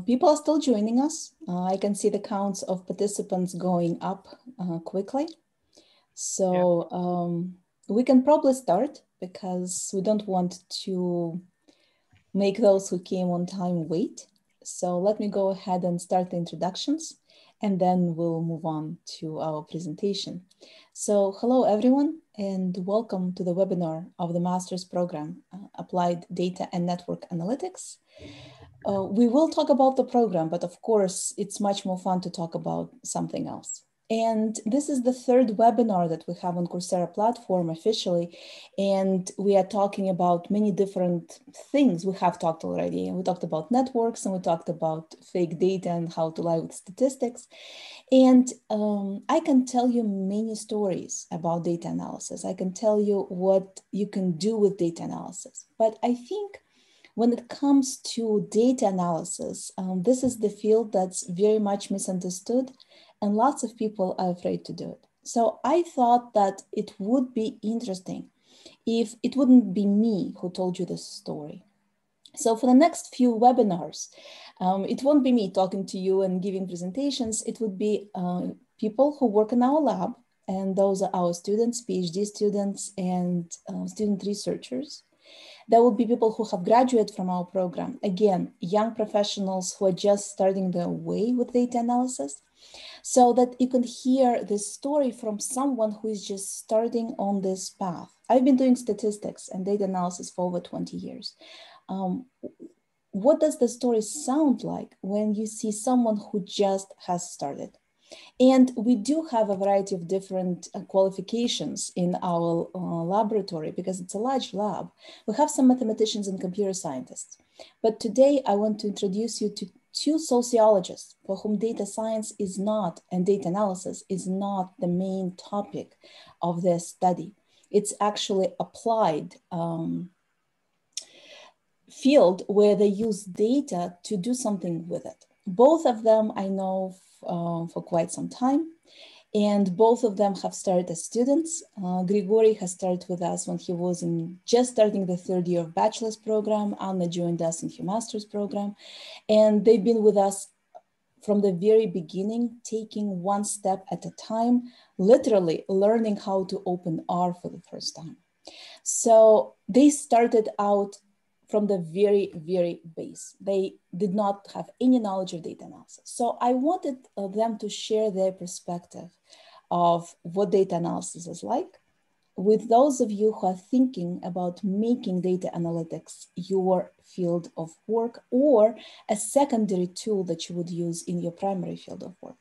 People are still joining us. I can see the counts of participants going up quickly. So we can probably start because we don't want to make those who came on time wait. So let me go ahead and start the introductions, and then we'll move on to our presentation. So hello everyone, and welcome to the webinar of the Master's Program, Applied Data and Network Analytics. We will talk about the program, but of course, it's much more fun to talk about something else. And this is the third webinar that we have on Coursera platform officially. And we are talking about many different things we have talked already. We talked about networks and we talked about fake data and how to lie with statistics. And I can tell you many stories about data analysis. I can tell you what you can do with data analysis. But I think when it comes to data analysis, this is the field that's very much misunderstood and lots of people are afraid to do it. So I thought that it would be interesting if it wouldn't be me who told you this story. So for the next few webinars, it won't be me talking to you and giving presentations. It would be people who work in our lab, and those are our students, PhD students, and student researchers. There will be people who have graduated from our program. Again, young professionals who are just starting their way with data analysis, so that you can hear this story from someone who is just starting on this path. I've been doing statistics and data analysis for over 20 years. What does the story sound like when you see someone who just has started? And we do have a variety of different qualifications in our laboratory because it's a large lab. We have some mathematicians and computer scientists. But today I want to introduce you to two sociologists for whom data science is not, and data analysis is not the main topic of their study. It's actually applied field where they use data to do something with it. Both of them I know for quite some time, and both of them have started as students. Grigory has started with us when he was just starting the third year of bachelor's program. Anna joined us in her master's program, and they've been with us from the very beginning, taking one step at a time, literally learning how to open R for the first time. So they started out from the very, very base. They did not have any knowledge of data analysis. So I wanted them to share their perspective of what data analysis is like with those of you who are thinking about making data analytics your field of work or a secondary tool that you would use in your primary field of work.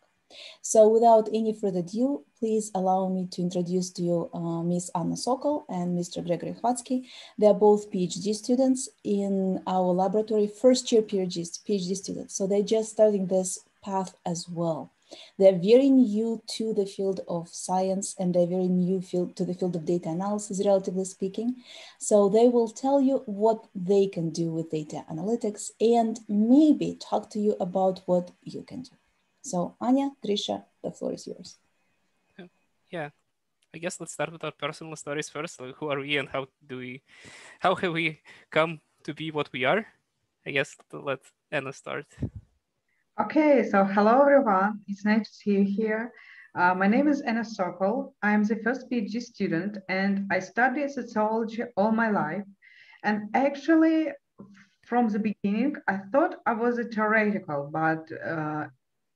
So without any further ado, please allow me to introduce to you Ms. Anna Sokol and Mr. Gregory Khvatsky. They're both PhD students in our laboratory, first year PhD students. So they're just starting this path as well. They're very new to the field of science and they're very new to the field of data analysis, relatively speaking. So they will tell you what they can do with data analytics and maybe talk to you about what you can do. So Anya, Grisha, the floor is yours. Yeah, I guess let's start with our personal stories first. Like, who are we and how have we come to be what we are? I guess let Anna start. Okay, so hello everyone. It's nice to see you here. My name is Anna Sokol. I'm the first PhD student and I studied sociology all my life. And actually, from the beginning, I thought I was a theoretical, but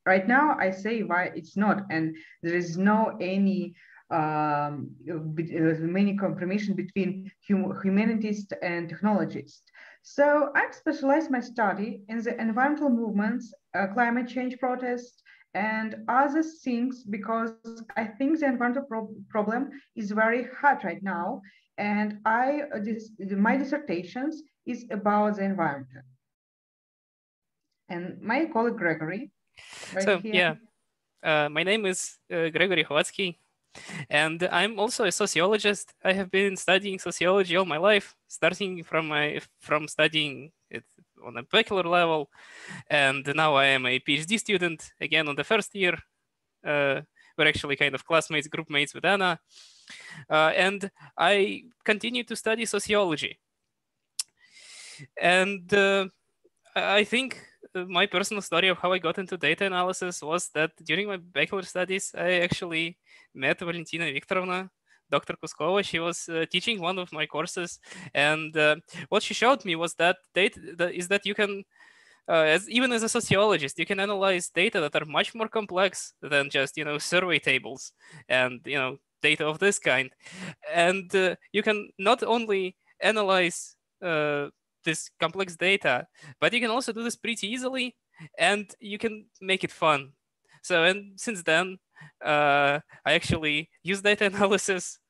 right now I say why it's not. And there is no any many confirmation between humanists and technologists. So I've specialized my study in the environmental movements, climate change protests, and other things because I think the environmental problem is very hot right now. And my dissertations is about the environment. And my colleague Gregory, right here. Yeah, my name is Gregory Khvatsky. And I'm also a sociologist. I have been studying sociology all my life, starting from studying it on a bachelor level, and now I am a PhD student again on the first year. We're actually kind of classmates, group mates with Anna, and I continue to study sociology. And I think my personal story of how I got into data analysis was that during my bachelor studies, I actually met Valentina Viktorovna, Dr. Kuskova. She was teaching one of my courses, and what she showed me was that that you can, even as a sociologist, you can analyze data that are much more complex than just survey tables and data of this kind, and you can not only analyze this complex data, but you can also do this pretty easily, and you can make it fun. So, and since then, I actually use data analysis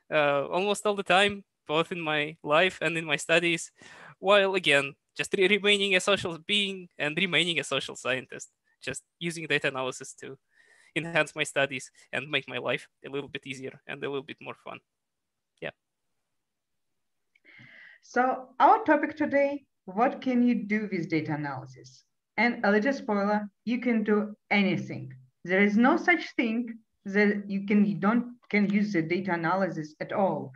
almost all the time, both in my life and in my studies, while again, just remaining a social being and remaining a social scientist, just using data analysis to enhance my studies and make my life a little bit easier and a little bit more fun. Yeah. So our topic today, what can you do with data analysis? And a little spoiler, you can do anything. There is no such thing that you can use the data analysis at all.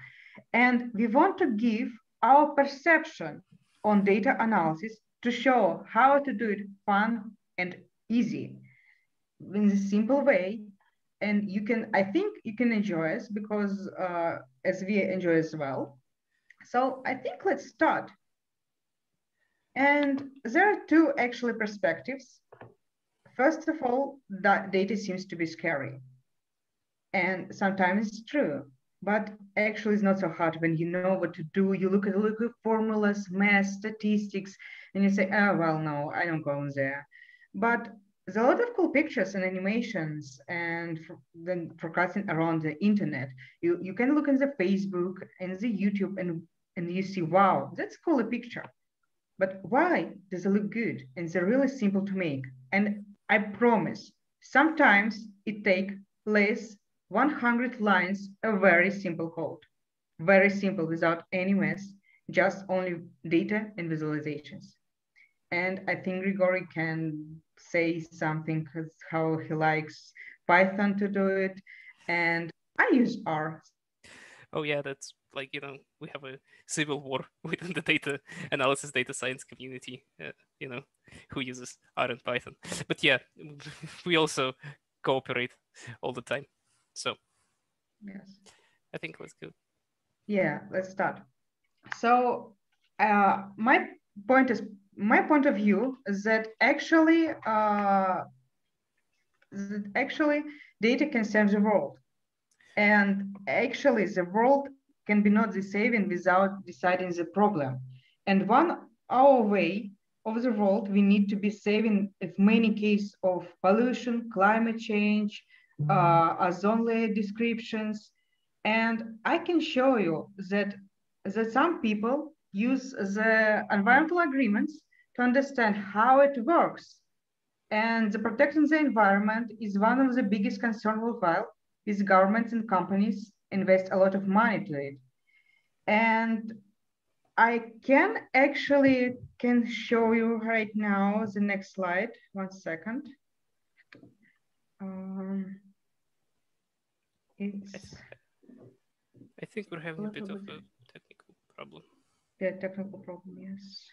And we want to give our perception on data analysis to show how to do it fun and easy in a simple way. And I think you can enjoy us because as we enjoy as well. So I think let's start. And there are two actually perspectives. First of all, that data seems to be scary. And sometimes it's true, but actually it's not so hard when you know what to do. You look at formulas, math, statistics, and you say, oh, well, no, I don't go in there. But there's a lot of cool pictures and animations and then forecasting around the internet. You can look in the Facebook and the YouTube and you see, wow, that's cool a picture. But why does it look good? And they're really simple to make. And I promise, sometimes it takes less 100 lines, a very simple code. Very simple, without any mess, just only data and visualizations. And I think Grigory can say something how he likes Python to do it. And I use R. Oh yeah, that's like, we have a civil war within the data analysis, data science community, who uses R and Python. But yeah, we also cooperate all the time. So Yes, I think let's go. Yeah, let's start. So my point of view is that actually data can save the world, and actually the world can be not the saving without deciding the problem. And one our way of the world we need to be saving in many cases of pollution, climate change, ozone layer descriptions. And I can show you that some people use the environmental agreements to understand how it works. And the protecting the environment is one of the biggest concerns worldwide, with governments and companies invest a lot of money to it. And I can show you right now the next slide. 1 second. I think we're having a bit of a technical problem. Yeah, technical problem, yes.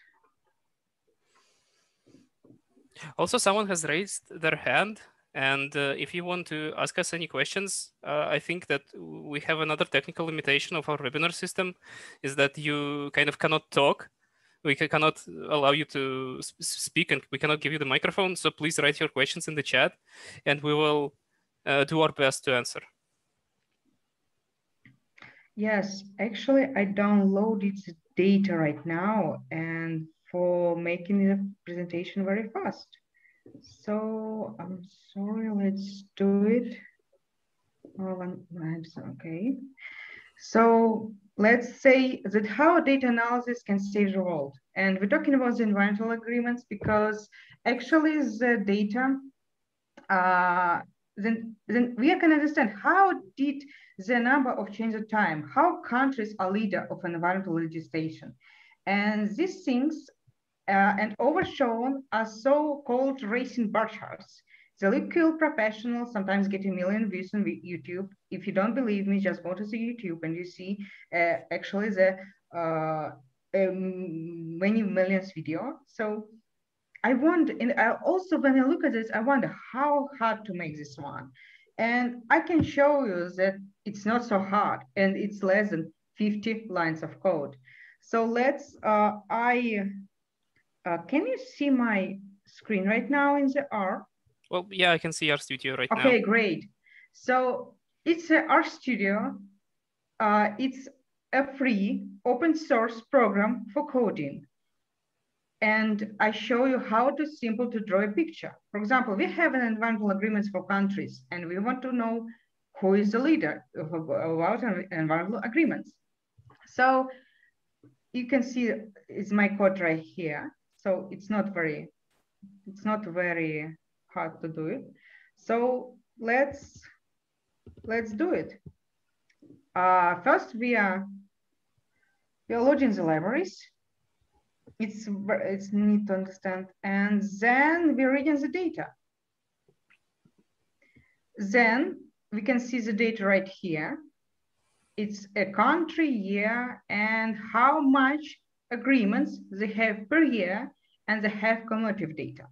Also, someone has raised their hand, and if you want to ask us any questions, I think that we have another technical limitation of our webinar system, is that you kind of cannot talk. We cannot allow you to speak, and we cannot give you the microphone. So please write your questions in the chat, and we will do our best to answer. Yes, actually, I downloaded the data right now and for making the presentation very fast. So I'm sorry, let's do it. Okay. So let's say that how data analysis can save the world. And we're talking about the environmental agreements because actually the data, then we can understand how did the number of change of time, how countries are leader of environmental legislation. And these things and overshown are so-called racing bar charts. The look cool professionals sometimes get a million views on YouTube. If you don't believe me, just go to the YouTube and you see actually the many millions video. So I wonder, and I also, when I look at this, I wonder how hard to make this one. And I can show you that it's not so hard, and it's less than 50 lines of code. So let's, can you see my screen right now in the R? Well, yeah, I can see RStudio right now. Okay, great. So it's a RStudio. It's a free open source program for coding. And I show you how to simple to draw a picture. For example, we have an environmental agreements for countries, and we want to know who is the leader about environmental agreements. So you can see it's my code right here. So it's not very hard to do it. So let's do it. First, we are loading the libraries. It's neat to understand, and then we're reading the data. Then we can see the data right here. It's a country, year, and how much agreements they have per year, and they have cumulative data.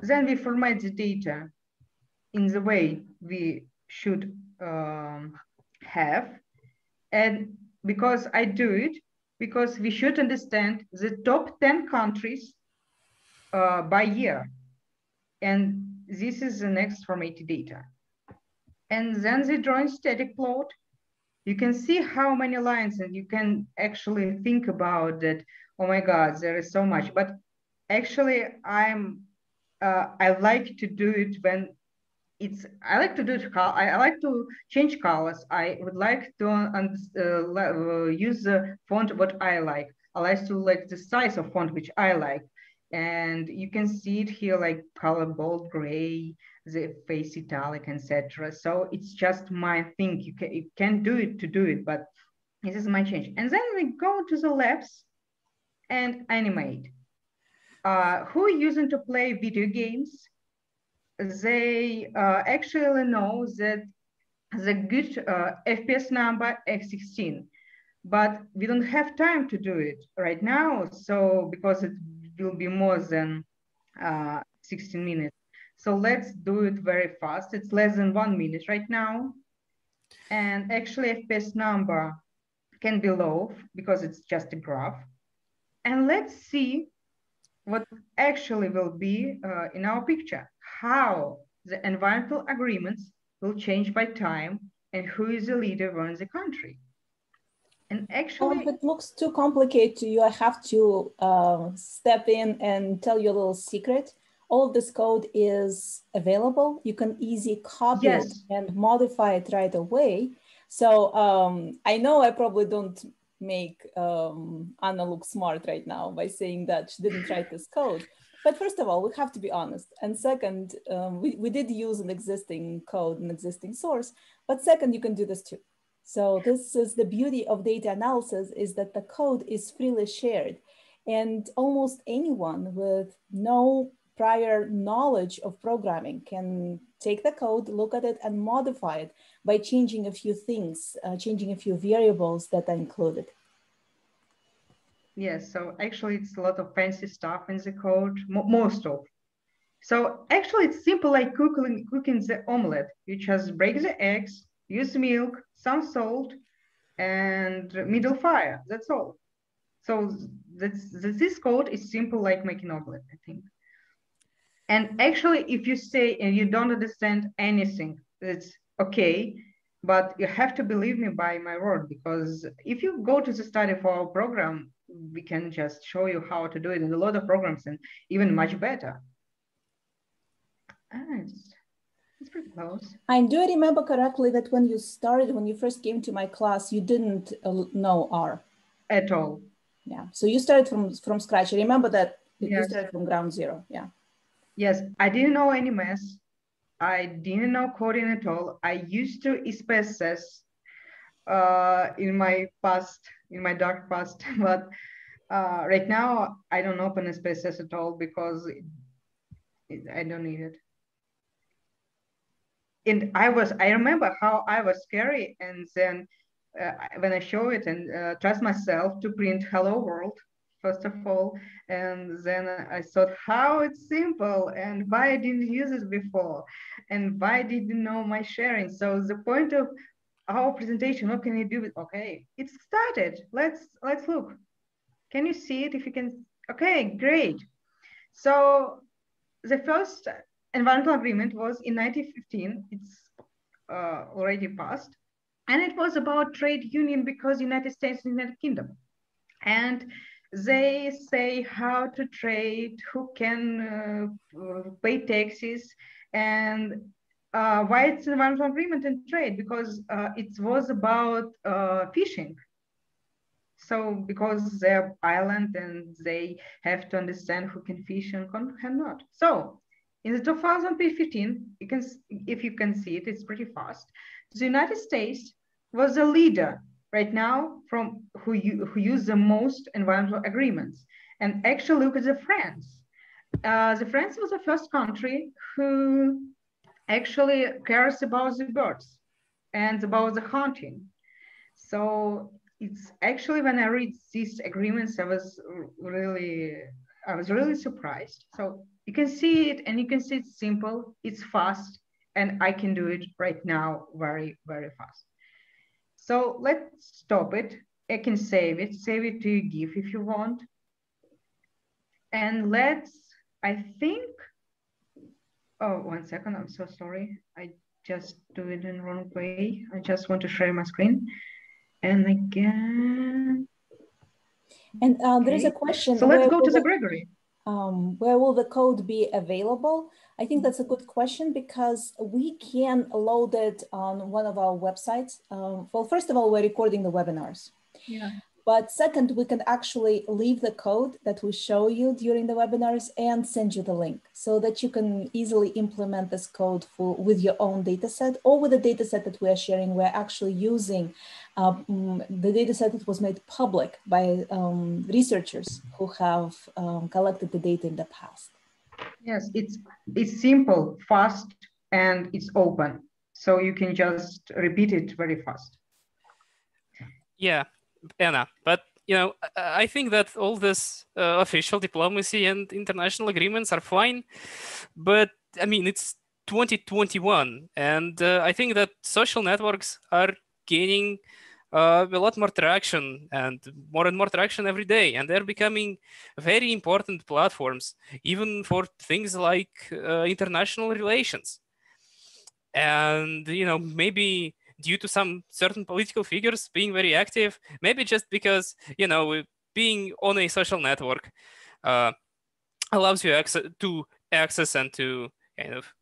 Then we format the data in the way we should have. And because I do it, because we should understand the top 10 countries by year. And this is the next formatted data. And then the drawing static plot, you can see how many lines, and you can actually think about that. Oh my God, there is so much. But actually, I like to do it when I like to do it. I like to change colors. I would like to use the font what I like. I like to like the size of font which I like, and you can see it here like color bold gray, the face italic, etc. So it's just my thing. You can do it to do it, but this is my change. And then we go to the labs and animate. Who are using to play video games? They actually know that the good FPS number X16, but we don't have time to do it right now. So because it will be more than 16 minutes. So let's do it very fast. It's less than 1 minute right now. And actually FPS number can be low because it's just a graph. And let's see what actually will be in our picture, how the environmental agreements will change by time and who is the leader runs the country. And actually— if it looks too complicated to you, I have to step in and tell you a little secret. All of this code is available. You can easily copy it and modify it right away. So I know I probably don't make Anna look smart right now by saying that she didn't write this code. But first of all, we have to be honest. And second, we did use an existing code, an existing source. But second, you can do this too. So this is the beauty of data analysis, is that the code is freely shared. And almost anyone with no prior knowledge of programming can take the code, look at it, and modify it by changing a few things, changing a few variables that are included. Yes, so actually it's a lot of fancy stuff in the code, most of. So actually it's simple like cooking the omelette. You just break the eggs, use milk, some salt, and middle fire, that's all. So this code is simple like making omelette, I think. And actually, if you say and you don't understand anything, it's okay, but you have to believe me by my word, because if you go to the study for our program, we can just show you how to do it in a lot of programs and even much better. It's pretty close. I do remember correctly that when you first came to my class, you didn't know R. At all. Yeah, so you started from scratch. I remember that you Yes. started from ground zero, yeah. Yes, I didn't know any math. I didn't know coding at all. I used to SPSS in my past, in my dark past, but right now I don't open SPSS at all because I don't need it. And I remember how I was scary, and then when I show it and trust myself to print hello world first of all, and then I thought how it's simple and why I didn't use it before and why I didn't know my sharing. So the point of our presentation, what can you do with, okay, it's started. Let's look. Can you see it if you can? Okay, great. So the first environmental agreement was in 1915. It's already passed. And it was about trade union because United States and United Kingdom. And they say how to trade, who can pay taxes, and why it's an environmental agreement and trade, because it was about fishing. So because they're island and they have to understand who can fish and cannot. So in the 2015, you can, if you can see it, it's pretty fast. The United States was a leader right now from who use the most environmental agreements. And actually look at the France. The France was the first country who actually cares about the birds and about the hunting. So it's actually, when I read these agreements, I was really surprised. So you can see it, and you can see it's simple, it's fast, and I can do it right now very, very fast. So let's stop it. I can save it to your GIF if you want. And I think, oh, 1 second, I'm so sorry. I just do it in the wrong way. I just want to share my screen. And again. And there is a question. So let's go to the Gregory. Where will the code be available? I think that's a good question because we can load it on one of our websites. Well, first of all, we're recording the webinars. Yeah. But second, we can actually leave the code that we show you during the webinars and send you the link so that you can easily implement this code with your own data set or with the data set that we are sharing. We're actually using the data set that was made public by researchers who have collected the data in the past. Yes, it's simple, fast, and it's open. So you can just repeat it very fast. Yeah. Anna, but I think that all this official diplomacy and international agreements are fine, but I mean it's 2021, and I think that social networks are gaining a lot more traction and more traction every day, and they're becoming very important platforms, even for things like international relations. And maybe due to some certain political figures being very active, maybe just because, being on a social network allows you access and to kind of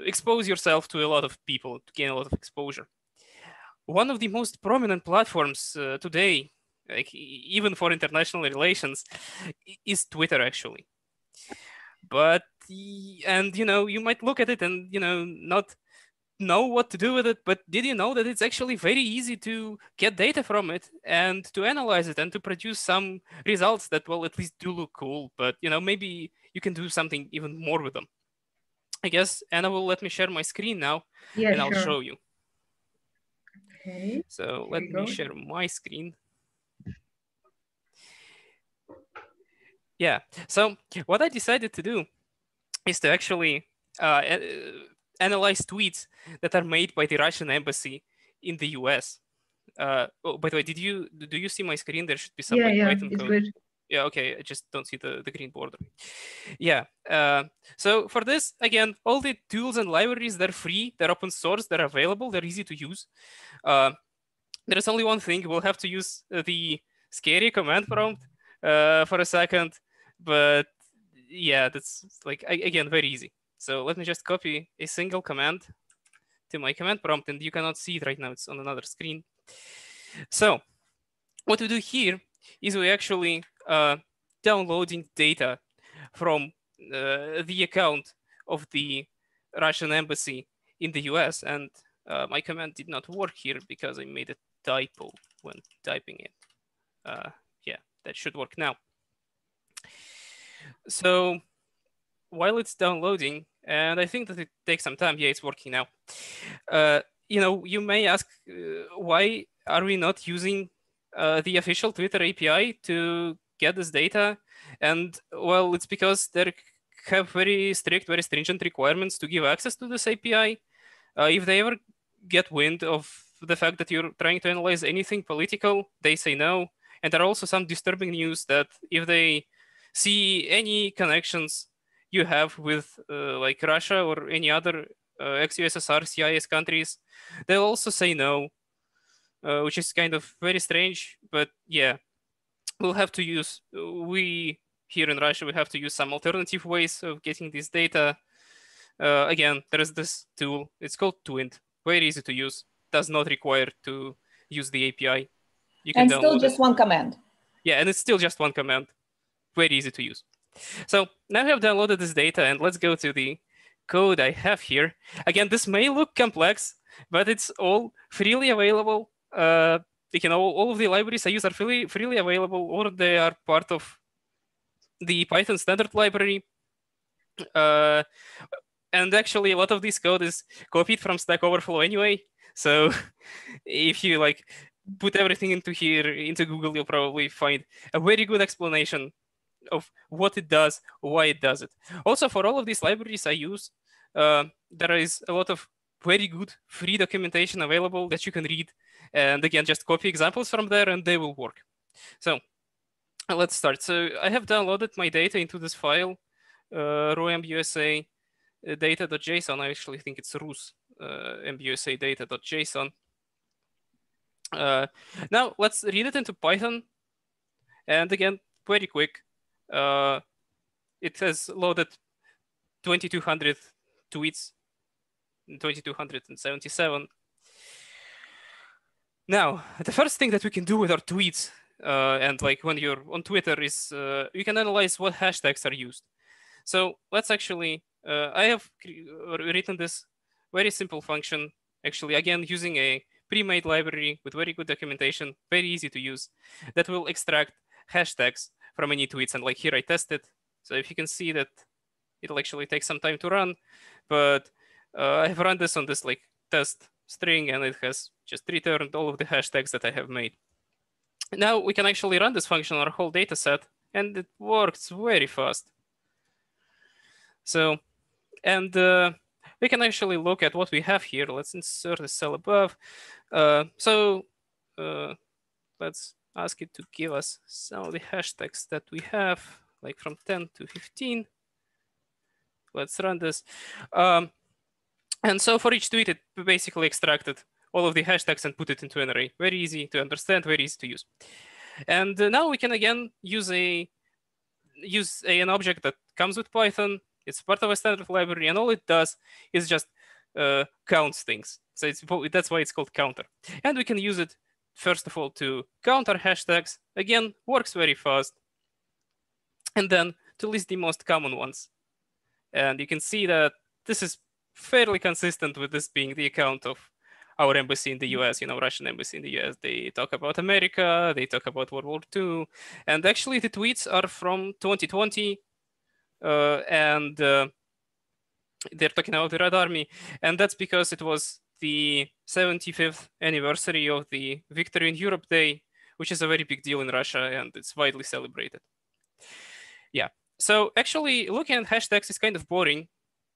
expose yourself to a lot of people, to gain a lot of exposure. One of the most prominent platforms today, like even for international relations, is Twitter, actually. But, and you might look at it and, not know what to do with it, but did you know that it's actually very easy to get data from it and to analyze it and to produce some results that, well, at least do look cool, but maybe you can do something even more with them. I guess Anna will let me share my screen now, yeah, and sure. I'll show you. Okay. So let me share my screen. Yeah, so what I decided to do is to actually analyze tweets that are made by the Russian embassy in the US. Oh, by the way, do you see my screen? There should be some Python it's code. good. Yeah, okay, I just don't see the green border. Yeah, so for this, again, all the tools and libraries, they're free, they're open source, they're available, they're easy to use. There's only one thing, we'll have to use the scary command prompt for a second, but yeah, that's like, again, very easy. So let me just copy a single command to my command prompt, and you cannot see it right now, it's on another screen. So what we do here is we actually downloading data from the account of the Russian embassy in the US, and my command did not work here because I made a typo when typing it. Yeah, that should work now. So while it's downloading, and I think that it takes some time, yeah, it's working now. You may ask, why are we not using the official Twitter API to get this data. And well, it's because they have very strict, very stringent requirements to give access to this API. If they ever get wind of the fact that you're trying to analyze anything political, they say no. And there are also some disturbing news that if they see any connections you have with like Russia or any other ex-USSR CIS countries, they'll also say no, which is kind of very strange. But yeah, we'll have to use, we here in Russia, we have to use some alternative ways of getting this data. Again, there is this tool, it's called Twint, very easy to use, does not require to use the API. You can and download still just it. one command. Yeah, and it's still just one command, very easy to use. So now we have downloaded this data, and let's go to the code I have here. Again, this may look complex, but it's all freely available. All of the libraries I use are freely available, or they are part of the Python standard library. And actually, a lot of this code is copied from Stack Overflow anyway. So if you like put everything into here, into Google, you'll probably find a very good explanation of what it does, why it does it. Also, for all of these libraries I use, there is a lot of very good free documentation available that you can read. And again, just copy examples from there and they will work. So let's start. So I have downloaded my data into this file, raw.mbusa data.json. I actually think it's Rus mbusa data.json. Now let's read it into Python. And again, very quick. It has loaded 2,200 tweets, 2,277. Now, the first thing that we can do with our tweets, and like when you're on Twitter, is you can analyze what hashtags are used. So let's actually, I have written this very simple function, actually, again, using a pre-made library with very good documentation, very easy to use, that will extract hashtags from any tweets. And like here, I tested. So if you can see that it'll actually take some time to run, but I have run this on this like test string, and it has just returned all of the hashtags that I have made. Now we can actually run this function on our whole data set, and it works very fast. So, and we can actually look at what we have here. Let's insert the cell above. Let's ask it to give us some of the hashtags that we have, like from 10 to 15. Let's run this. And so for each tweet, it basically extracted all of the hashtags and put it into an array. Very easy to understand, very easy to use. And now we can again use an object that comes with Python. It's part of a standard library, and all it does is just counts things. So that's why it's called counter. And we can use it, first of all, to counter hashtags. Again, works very fast. And then to list the most common ones. And you can see that this is fairly consistent with this being the account of our embassy in the US, Russian embassy in the US. They talk about America, they talk about World War II. And actually the tweets are from 2020. And they're talking about the Red Army. And that's because it was the 75th anniversary of the Victory in Europe Day, which is a very big deal in Russia, and it's widely celebrated. Yeah, so actually looking at hashtags is kind of boring,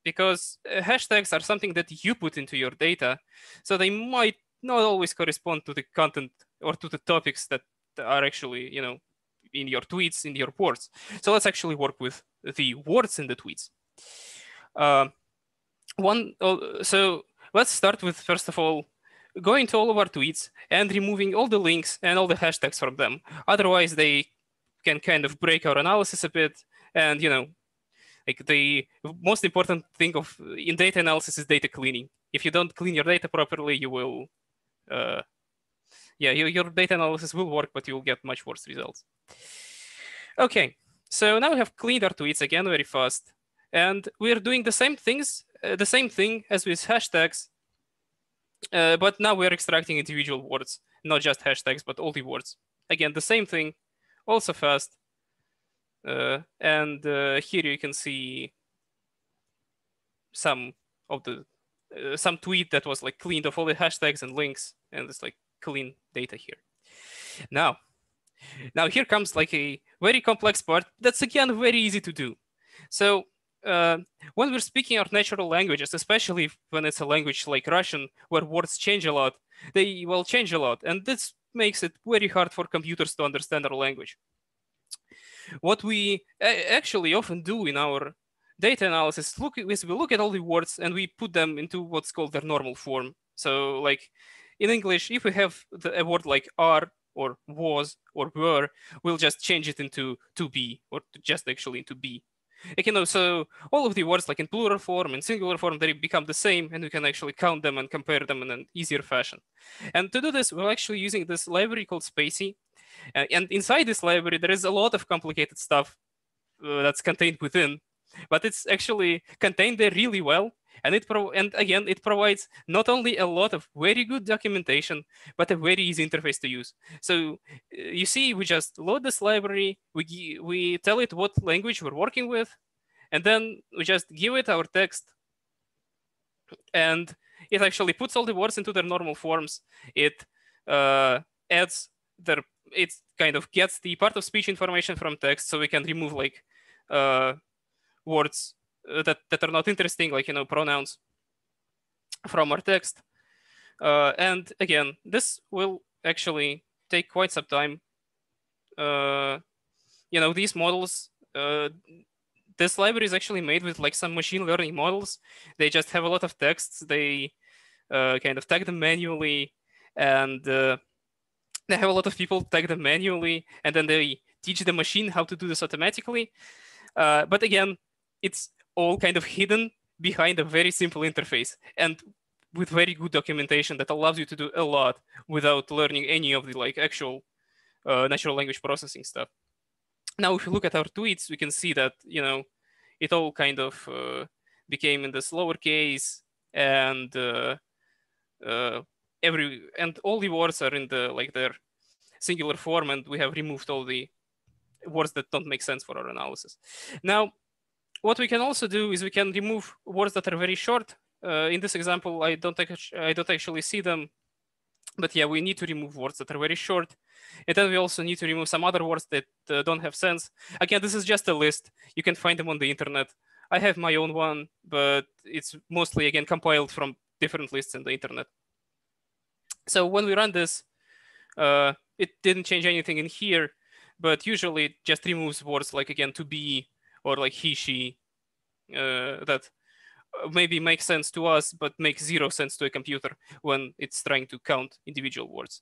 because hashtags are something that you put into your data. So they might not always correspond to the content or to the topics that are actually, in your tweets, in your words. So let's actually work with the words in the tweets. So let's start with, first of all, going to all of our tweets and removing all the links and all the hashtags from them. Otherwise, they can kind of break our analysis a bit. And, like the most important thing in data analysis is data cleaning. If you don't clean your data properly, you will, your data analysis will work, but you will get much worse results. Okay, so now we have cleaned our tweets again very fast. And we're doing the same thing as with hashtags, but now we're extracting individual words, not just hashtags, but all the words. Again, the same thing, also fast. And here you can see some tweet that was like cleaned of all the hashtags and links, and it's like clean data here. Now, Now here comes like a very complex part that's again very easy to do. So when we're speaking our natural languages, especially when it's a language like Russian, where words change a lot, they will change a lot. And this makes it very hard for computers to understand our language. What we actually often do in our data analysis is we look at all the words and we put them into what's called their normal form. So like in English, if we have a word like are or was or were, we'll just change it into to be or just actually into be. So all of the words like in plural form and singular form, they become the same and we can actually count them and compare them in an easier fashion. And to do this, we're actually using this library called Spacey. And inside this library, there is a lot of complicated stuff that's contained within, but it's actually contained there really well. And it provides not only a lot of very good documentation, but a very easy interface to use. So you see, we just load this library, we tell it what language we're working with, and then we just give it our text, and it actually puts all the words into their normal forms. It adds it kind of gets the part of speech information from text, so we can remove like words that are not interesting, like pronouns from our text. And again, this will actually take quite some time. These models, this library is actually made with like some machine learning models. They just have a lot of texts. They kind of tag them manually, and they have a lot of people tag them manually, and then they teach the machine how to do this automatically. But again, it's all kind of hidden behind a very simple interface and with very good documentation that allows you to do a lot without learning any of the like actual natural language processing stuff. Now, if you look at our tweets, we can see that it all kind of became in this lowercase, and all the words are in their singular form, and we have removed all the words that don't make sense for our analysis. Now, what we can also do is we can remove words that are very short. In this example, I don't actually see them, but yeah, we need to remove words that are very short. And then we also need to remove some other words that don't have sense. Again, this is just a list. You can find them on the internet. I have my own one, but it's mostly, again, compiled from different lists on the internet. So when we run this, it didn't change anything in here, but usually it just removes words like, again, to be, or like he, she, that maybe make sense to us, but make zero sense to a computer when it's trying to count individual words.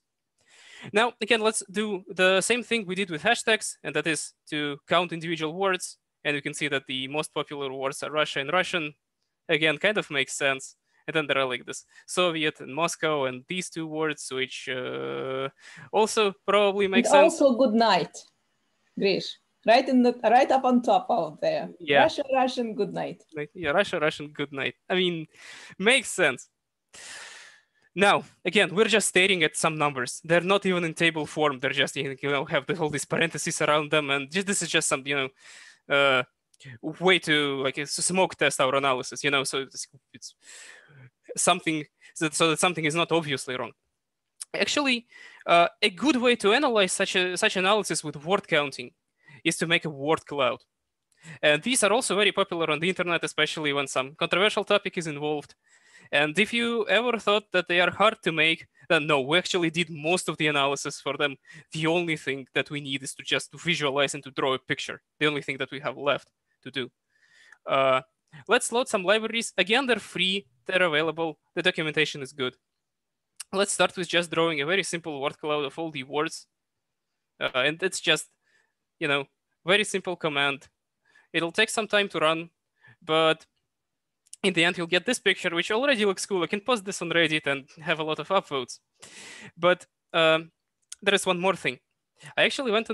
Now, again, let's do the same thing we did with hashtags, and that is to count individual words. And you can see that the most popular words are Russia and Russian. Again, kind of makes sense. And then there are like this Soviet and Moscow and these two words, which also probably make sense. Also good night, Grish. Right up on top out there. Yeah. Russian, good night. Yeah, Russian, good night. I mean, makes sense. Now, again, we're just staring at some numbers. They're not even in table form. They're just, have all these parentheses around them. And this is just some, way to like smoke test our analysis, so it's something so that something is not obviously wrong. Actually, a good way to analyze such analysis with word counting is to make a word cloud. And these are also very popular on the internet, especially when some controversial topic is involved. And if you ever thought that they are hard to make, then no, we actually did most of the analysis for them. The only thing that we need is to just visualize and to draw a picture. The only thing that we have left to do. Let's load some libraries. Again, they're free, they're available, the documentation is good. Let's start with just drawing a very simple word cloud of all the words. And it's just, very simple command. It'll take some time to run, but in the end, you'll get this picture, which already looks cool. I can post this on Reddit and have a lot of upvotes. But there is one more thing. I actually went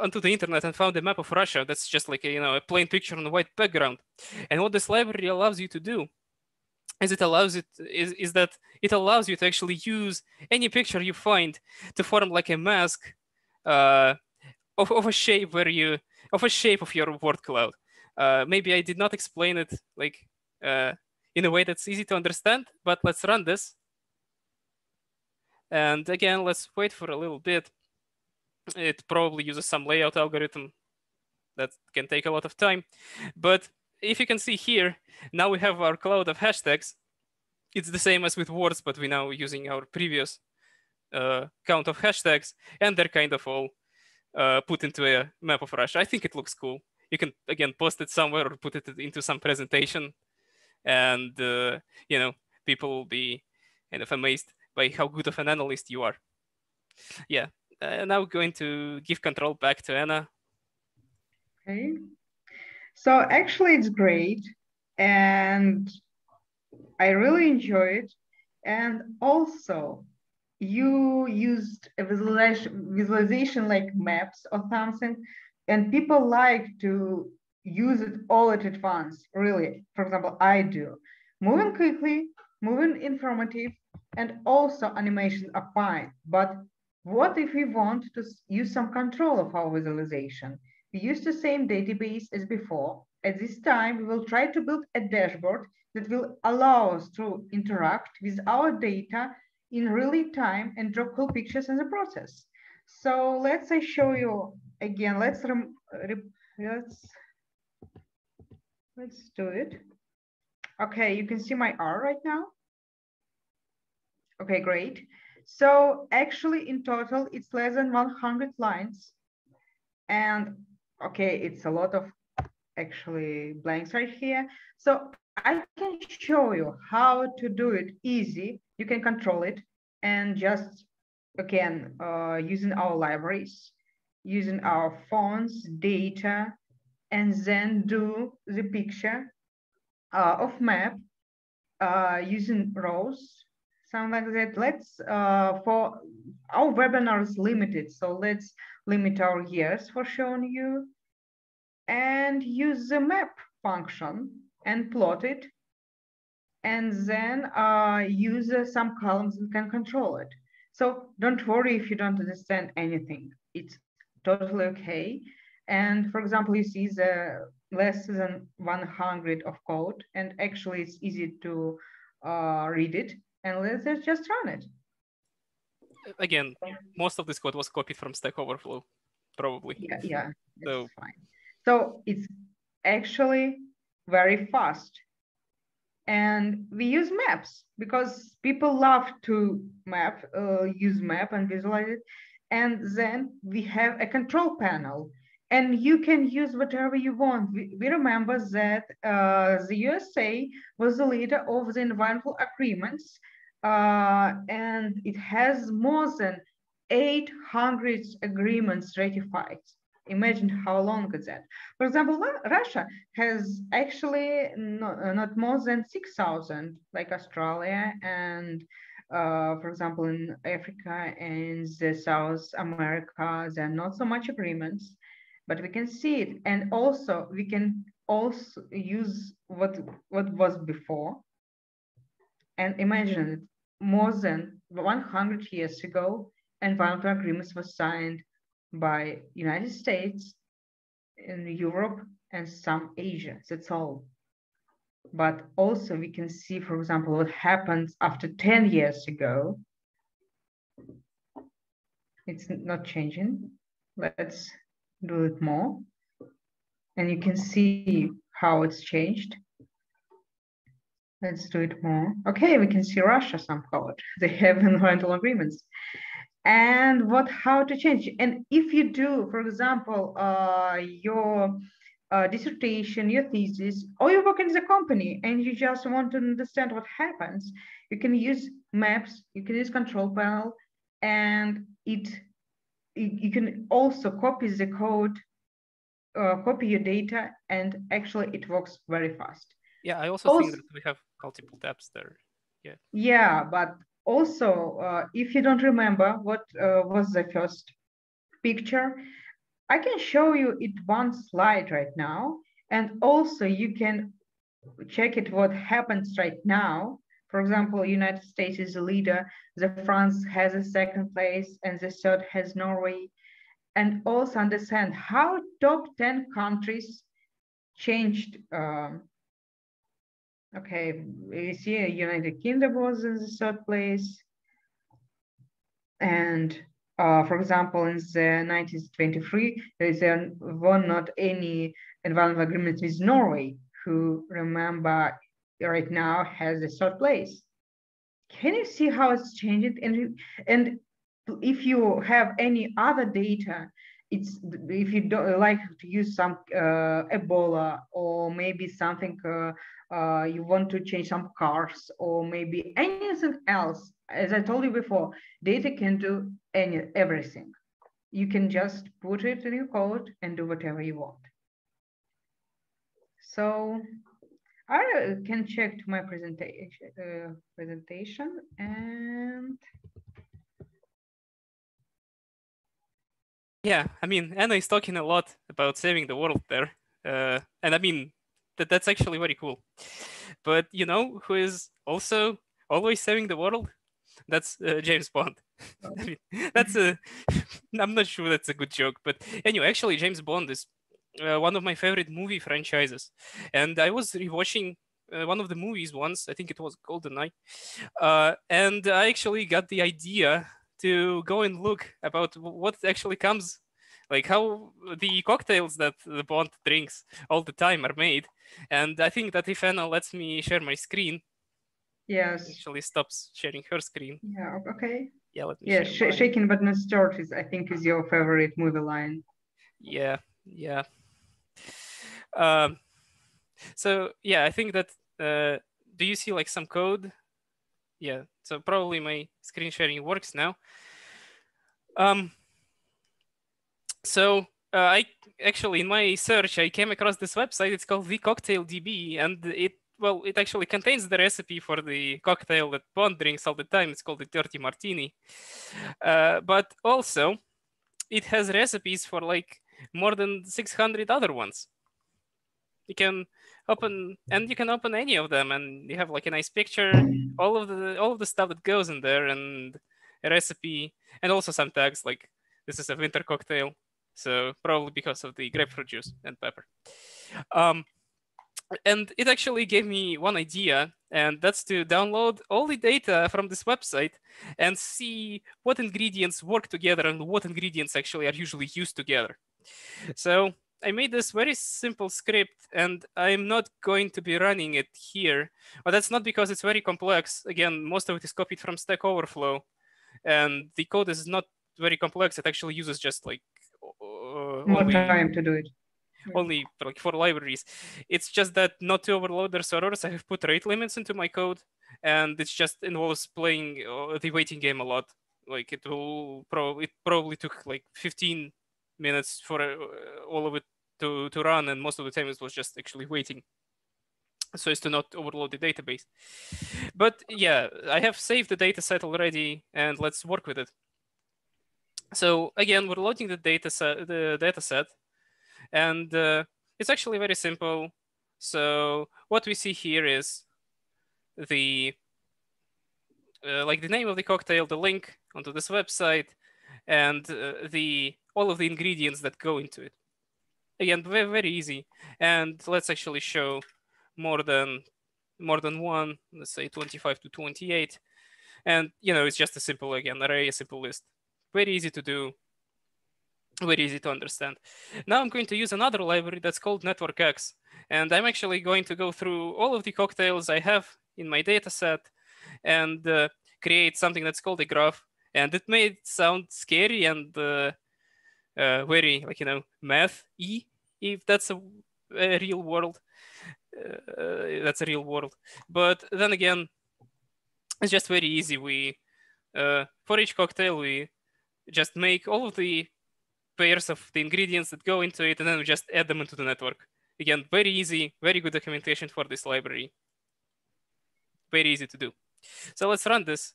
onto the internet and found a map of Russia that's just like a plain picture on a white background. And what this library allows you to do is that it allows you to actually use any picture you find to form like a mask of a shape of your word cloud. Maybe I did not explain it like in a way that's easy to understand, but let's run this. And again, let's wait for a little bit. It probably uses some layout algorithm that can take a lot of time. But if you can see here, now we have our cloud of hashtags. It's the same as with words, but we're now using our previous count of hashtags, and they're kind of all put into a map of Russia. I think it looks cool. You can, again, post it somewhere or put it into some presentation, and you know, people will be kind of amazed by how good of an analyst you are. Yeah, now going to give control back to Anna. Okay. So actually it's great, and I really enjoy it. And also, you used a visualization like maps or something, and people like to use it all at once, really. For example, I do. Moving quickly, moving informative, and also animations are fine. But what if we want to use some control of our visualization? We use the same database as before. At this time, we will try to build a dashboard that will allow us to interact with our data in real time and draw cool pictures in the process. So let's say show you again. Let's do it. Okay, you can see my R right now. Okay, great. So actually in total, it's less than 100 lines. And okay, it's a lot of actually blanks right here. So I can show you how to do it easy. You can control it and just, again, using our libraries, using our fonts, data, and then do the picture of map using rows, something like that. Let's, for our webinar is limited, so let's limit our years for showing you and use the map function and plot it, and then use some columns that can control it. So don't worry if you don't understand anything. It's totally okay. And for example, you see the less than 100 of code, and actually it's easy to read it. And let's just run it. Again, most of this code was copied from Stack Overflow, probably. Yeah, so fine. So it's actually very fast. And we use maps because people love to use map and visualize it. And then we have a control panel, and you can use whatever you want. We remember that the USA was the leader of the environmental agreements, and it has more than 800 agreements ratified. Imagine how long is that. For example, Russia has actually not more than 6,000, like Australia and, for example, in Africa and the South America, there are not so much agreements, but we can see it. And also, we can also use what was before. And imagine more than 100 years ago, environmental agreements were signed by United States, in Europe, and some Asia. That's all. But also we can see, for example, what happens after 10 years ago. It's not changing. Let's do it more. And you can see how it's changed. Let's do it more. Okay, we can see Russia some code. They have environmental agreements. And how to change. And if you do, for example, your dissertation, your thesis, or you work in the company and you just want to understand what happens, you can use maps, you can use control panel, and you can also copy the code, copy your data, and actually it works very fast. Yeah, I also think that we have multiple tabs there. Yeah. Yeah, but also, if you don't remember what was the first picture, I can show you it one slide right now, and also you can check it what happens right now. For example, United States is the leader, the France has a second place, and the third has Norway. And also understand how top 10 countries changed. Okay, you see United Kingdom was in the third place, and For example, in the 1923, there is one not any environmental agreement with Norway, who, remember, right now has a third place. Can you see how it's changed? And if you have any other data, it's if you don't like to use some Ebola, or maybe something you want to change some cars, or maybe anything else. As I told you before, data can do everything. You can just put it in your code and do whatever you want. So I can check my presentation and Yeah, I mean, Anna is talking a lot about saving the world there, and I mean that's actually very cool. But you know who is also always saving the world? That's James Bond. I mean, that's a. I'm not sure that's a good joke, but anyway, actually, James Bond is one of my favorite movie franchises, and I was rewatching one of the movies once. I think it was GoldenEye, and I actually got the idea to go and look about what actually comes, like how the cocktails that the Bond drinks all the time are made. And I think that if Anna lets me share my screen, yes, actually stops sharing her screen. yeah, okay. Yeah, let me Yeah, share mine. shaking but not stirred is, I think, is your favorite movie line. Yeah. So yeah, I think that do you see like some code? Yeah, so probably my screen sharing works now. So I actually, in my search, I came across this website. It's called the Cocktail DB, and it actually contains the recipe for the cocktail that Bond drinks all the time. It's called the Dirty Martini. But also, it has recipes for like more than 600 other ones. You can open any of them, and you have like a nice picture, all of the stuff that goes in there, and a recipe, and also some tags like this is a winter cocktail, so probably because of the grapefruit juice and pepper. And it actually gave me one idea, and that's to download all the data from this website and see what ingredients work together and what ingredients actually are usually used together. So I made this very simple script, and I'm not going to be running it here. But that's not because it's very complex. Again, most of it is copied from Stack Overflow, and the code is not very complex. It actually uses just like More time to do it. Only like 4 libraries. It's just that not to overload their servers, I have put rate limits into my code, and it just involves playing the waiting game a lot. Like it probably took like 15 minutes for all of it to run, and most of the time it was just actually waiting so as to not overload the database. But yeah, I have saved the data set already, and let's work with it. So again, we're loading the data set, and it's actually very simple. So what we see here is the like the name of the cocktail, the link onto this website, and all of the ingredients that go into it. Again, very, very easy. And let's actually show more than one. Let's say 25 to 28. And it's just a simple array, a simple list. Very easy to do. Very easy to understand. Now I'm going to use another library that's called NetworkX. And I'm actually going to go through all of the cocktails I have in my data set and create something that's called a graph. And it may sound scary and very, math-y, if that's a real world. That's a real world. But then again, it's just very easy. For each cocktail, we just make all of the pairs of the ingredients that go into it, and then we just add them into the network. Again, very easy, very good documentation for this library. Very easy to do. So let's run this.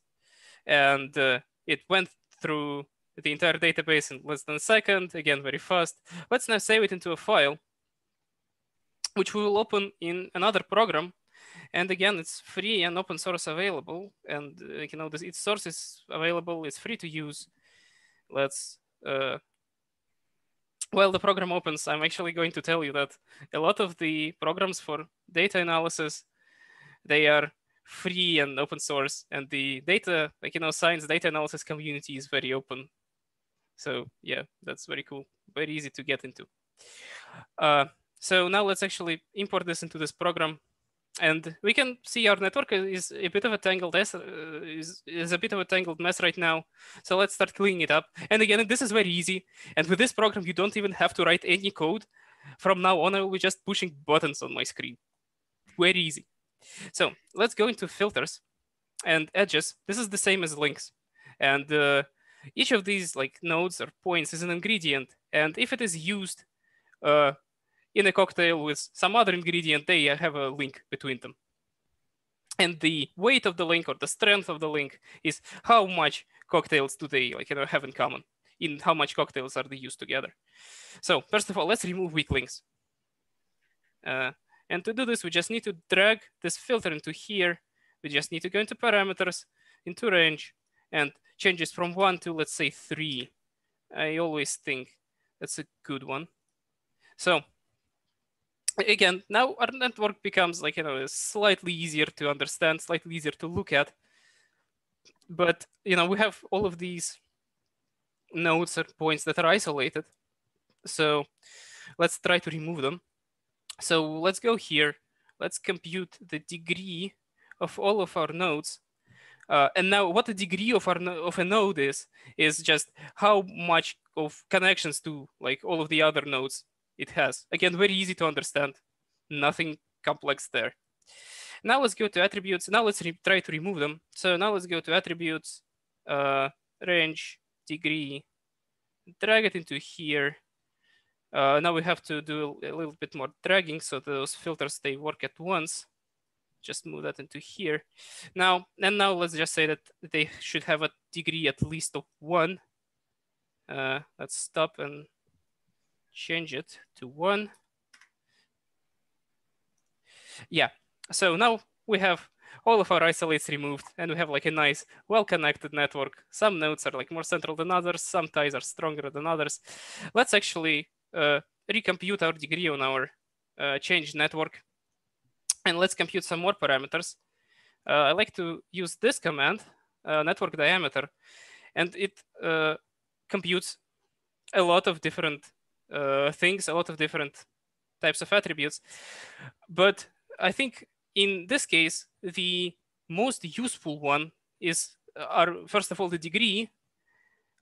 And it went through the entire database in less than a second. Again, very fast. Let's now save it into a file, which we will open in another program. And again, it's free and open source available. And its source is available. It's free to use. Let's while the program opens, I'm actually going to tell you that a lot of the programs for data analysis, they are free and open source, and the data, science data analysis community is very open. So yeah, that's very cool, very easy to get into. So now let's actually import this into this program. And we can see our network is a bit of a tangled mess, is a bit of a tangled mess right now. So let's start cleaning it up. And again, this is very easy. And with this program, you don't even have to write any code. From now on, I will be just pushing buttons on my screen. Very easy. So let's go into filters and edges. This is the same as links. And each of these like nodes or points is an ingredient. And if it is used in a cocktail with some other ingredient, they have a link between them. And the weight of the link or the strength of the link is how much cocktails do they have in common, in how much cocktails are they used together. So first of all, let's remove weak links. And to do this, we just need to drag this filter into here. We just need to go into parameters, into range, and change this from 1 to, let's say, 3. I always think that's a good one. So again, now our network becomes slightly easier to understand, slightly easier to look at. But we have all of these nodes or points that are isolated. So let's try to remove them. So let's go here. Let's compute the degree of all of our nodes. And now what the degree of a node is just how much of connections to all of the other nodes it has. Again, very easy to understand. Nothing complex there. Now let's go to attributes. Now let's try to remove them. So now let's go to attributes, range, degree, drag it into here. Now we have to do a little bit more dragging so those filters, they work at once. Just move that into here. Now let's just say that they should have a degree at least of 1. Let's stop and change it to 1. Yeah, so now we have all of our isolates removed and we have a nice, well-connected network. Some nodes are more central than others. Some ties are stronger than others. Let's actually recompute our degree on our changed network. And let's compute some more parameters. I like to use this command, network diameter, and it computes a lot of different things, a lot of different types of attributes. But I think in this case, the most useful one is first of all, the degree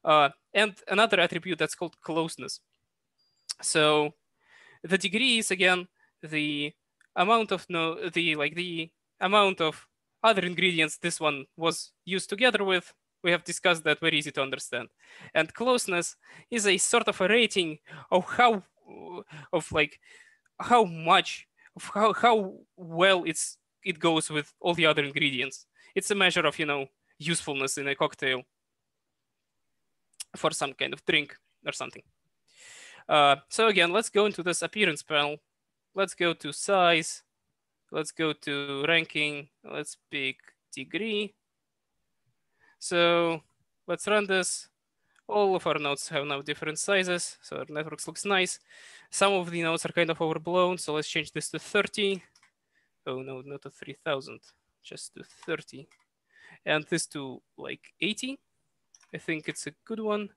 and another attribute that's called closeness. So the degree is again the amount of the amount of other ingredients this one was used together with. We have discussed that, very easy to understand. And closeness is a sort of a rating of how much of how well it goes with all the other ingredients. It's a measure of usefulness in a cocktail for some kind of drink or something. So again, let's go into this appearance panel. Let's go to size. Let's go to ranking. Let's pick degree. So let's run this. All of our nodes have now different sizes, so our network looks nice. Some of the nodes are kind of overblown, so let's change this to 30. Oh no, not to 3000, just to 30. And this to 80. I think it's a good one.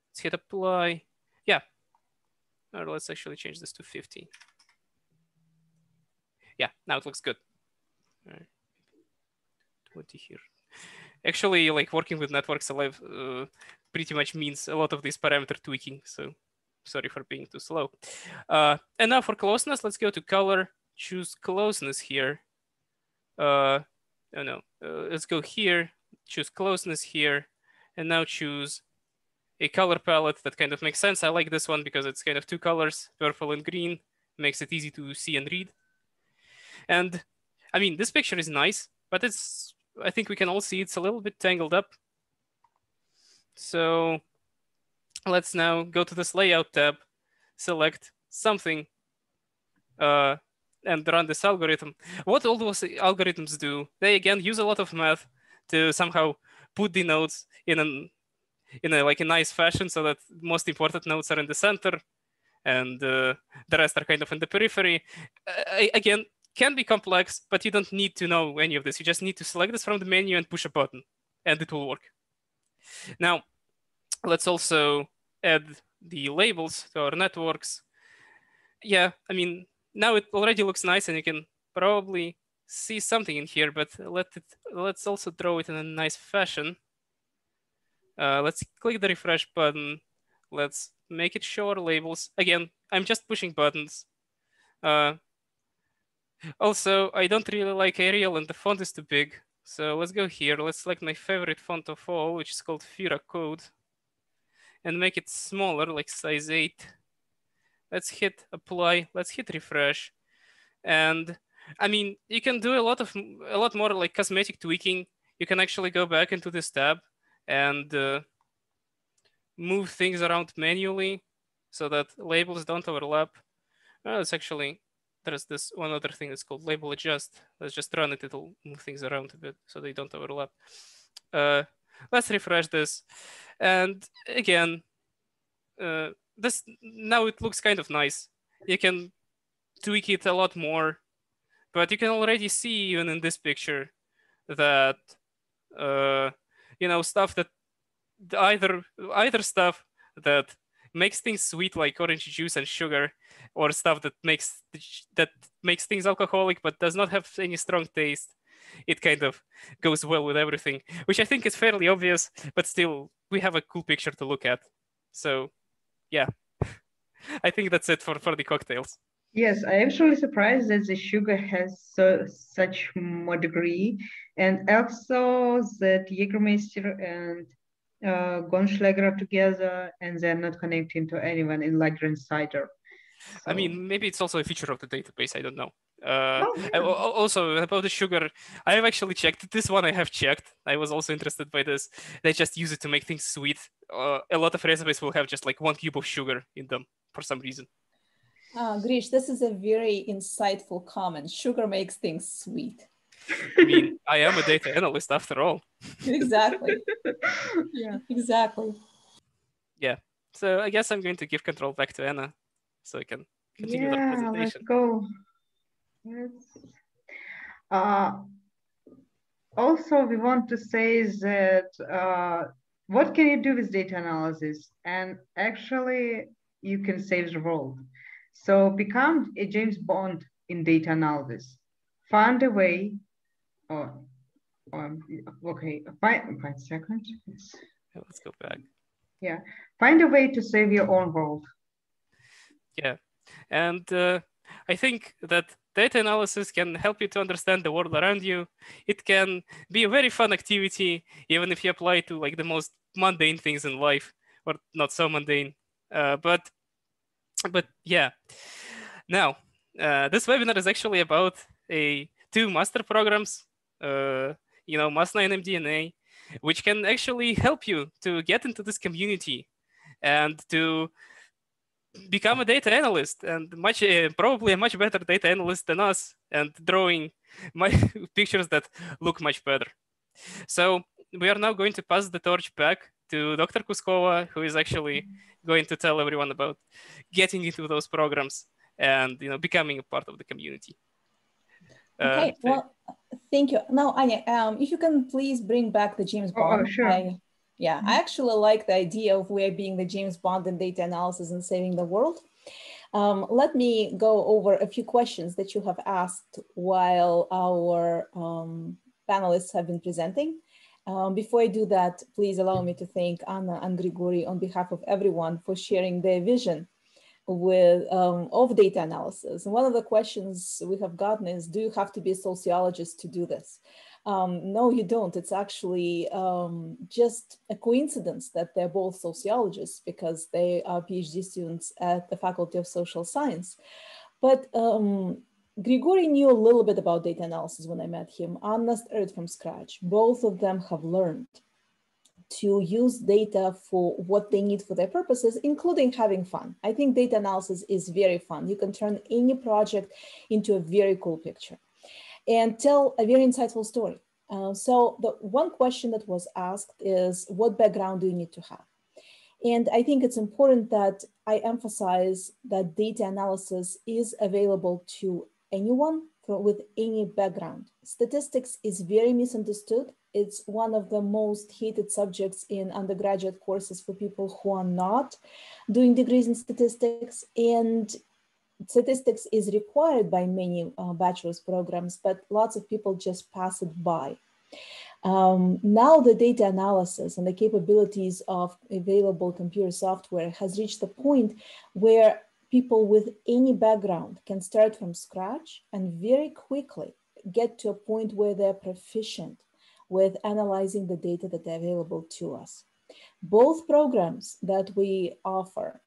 Let's hit apply. Yeah. Or let's actually change this to 50. Yeah, now it looks good. All right. 20 here. Actually, working with networks alive pretty much means a lot of this parameter tweaking. So sorry for being too slow. And now for closeness, let's go to color, choose closeness here. Let's go here, choose closeness here, and now choose a color palette that kind of makes sense. I like this one because it's kind of 2 colors, purple and green, makes it easy to see and read. And I mean, this picture is nice, but I think we can all see it's a little bit tangled up. So let's now go to this layout tab, select something, and run this algorithm. What all those algorithms do, they again use a lot of math to somehow put the nodes in a nice fashion so that most important nodes are in the center and the rest are kind of in the periphery. Again, can be complex, but you don't need to know any of this. You just need to select this from the menu and push a button, and it will work. Now, let's also add the labels to our networks. Yeah, I mean, now it already looks nice and you can probably see something in here, but let's also draw it in a nice fashion. Let's click the refresh button. Let's make it show our labels. Again, I'm just pushing buttons. Also, I don't really like Arial and the font is too big. So let's go here. Let's select my favorite font of all, which is called Fira Code, and make it smaller, like size 8. Let's hit apply. Let's hit refresh. And I mean, you can do a lot more like cosmetic tweaking. You can actually go back into this tab and move things around manually so that labels don't overlap. It's actually, there's this one other thing that's called label adjust. Let's just run it. It'll move things around a bit so they don't overlap. Let's refresh this. And again, this now it looks kind of nice. You can tweak it a lot more, but you can already see even in this picture that stuff that either stuff that makes things sweet like orange juice and sugar, or stuff that makes things alcoholic but does not have any strong taste. It kind of goes well with everything, which I think is fairly obvious, but still we have a cool picture to look at. So yeah, I think that's it for the cocktails. Yes, I actually surprised that the sugar has such more degree, and also that Jägermeister and Gonschläger are together, and they're not connecting to anyone in Lagrange cider. So. I mean, maybe it's also a feature of the database. I don't know. Yeah. Also about the sugar, I have actually checked this one. I have checked. I was also interested by this. They just use it to make things sweet. A lot of recipes will have just like 1 cube of sugar in them for some reason. Grish, this is a very insightful comment. Sugar makes things sweet. I mean, I am a data analyst after all. Exactly. Yeah, exactly. Yeah. So I guess I'm going to give control back to Anna so I can continue the presentation. Let's go. Also, we want to say that what can you do with data analysis? And actually, you can save the world. So become a James Bond in data analysis. Find a way. Okay, 5 seconds. Let's go back. Yeah, find a way to save your own world. Yeah, and I think that data analysis can help you to understand the world around you. It can be a very fun activity, even if you apply to like the most mundane things in life, or not so mundane. But yeah. Now, this webinar is actually about two master programs, MASNA and MDNA, which can actually help you to get into this community and to become a data analyst, and probably a much better data analyst than us, and drawing pictures that look much better. So we are now going to pass the torch back to Dr. Kuskova, who is actually going to tell everyone about getting into those programs and becoming a part of the community. Okay, well, thank you. Now, Anya, if you can please bring back the James Bond. Sure. I actually like the idea of we being the James Bond in data analysis and saving the world. Let me go over a few questions that you have asked while our panelists have been presenting. Before I do that, please allow me to thank Anna and Grigory on behalf of everyone for sharing their vision of data analysis. And one of the questions we have gotten is, do you have to be a sociologist to do this? No, you don't. It's actually just a coincidence that they're both sociologists because they are PhD students at the Faculty of Social Science. But Grigory knew a little bit about data analysis when I met him. Anna started from scratch. Both of them have learned to use data for what they need for their purposes, including having fun. I think data analysis is very fun. You can turn any project into a very cool picture and tell a very insightful story. So the one question that was asked is, what background do you need to have? And I think it's important that I emphasize that data analysis is available to anyone with any background. Statistics is very misunderstood. It's one of the most hated subjects in undergraduate courses for people who are not doing degrees in statistics. And statistics is required by many bachelor's programs, but lots of people just pass it by. Now the data analysis and the capabilities of available computer software has reached a point where people with any background can start from scratch and very quickly get to a point where they're proficient with analyzing the data that are available to us. Both programs that we offer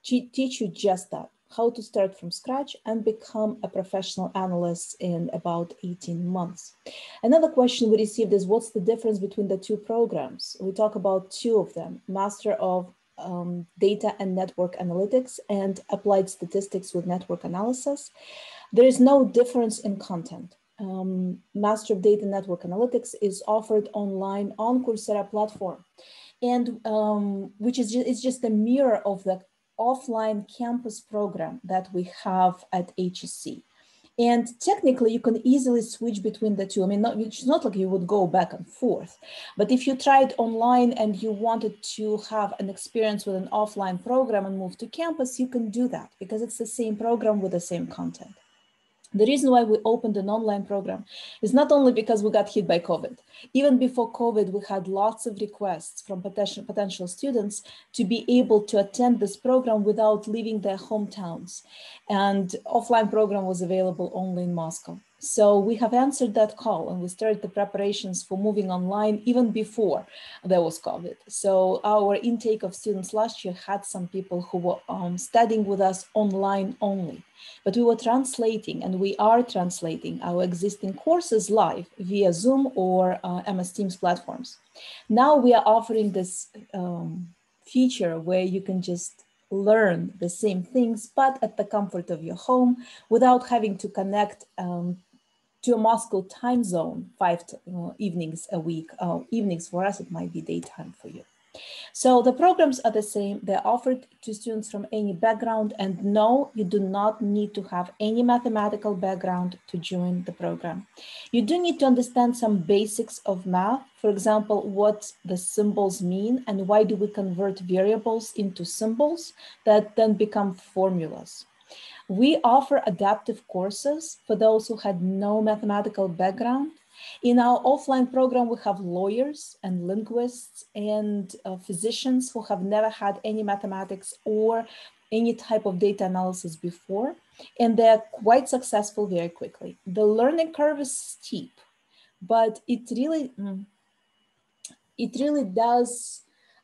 teach you just that, how to start from scratch and become a professional analyst in about 18 months. Another question we received is, what's the difference between the two programs? We talk about two of them, Master of Data and Network Analytics and Applied Statistics with Network Analysis. There is no difference in content. Master of Data and Network Analytics is offered online on Coursera platform, and which is just a mirror of the offline campus program that we have at HEC. And technically, you can easily switch between the two. I mean, it's not like you would go back and forth, but if you tried online and you wanted to have an experience with an offline program and move to campus, you can do that because it's the same program with the same content. The reason why we opened an online program is not only because we got hit by COVID. Even before COVID, we had lots of requests from potential students to be able to attend this program without leaving their hometowns. And offline program was available only in Moscow. So we have answered that call and we started the preparations for moving online even before there was COVID. So our intake of students last year had some people who were studying with us online only. But we were translating, and we are translating our existing courses live via Zoom or MS Teams platforms. Now we are offering this feature where you can just learn the same things, but at the comfort of your home without having to connect to a Moscow time zone 5 evenings a week. Evenings for us, it might be daytime for you. So the programs are the same. They're offered to students from any background, and no, you do not need to have any mathematical background to join the program. You do need to understand some basics of math. For example, what the symbols mean and why do we convert variables into symbols that then become formulas. We offer adaptive courses for those who had no mathematical background. In our offline program, we have lawyers and linguists and physicians who have never had any mathematics or any type of data analysis before, and they're quite successful very quickly. The learning curve is steep, but it really does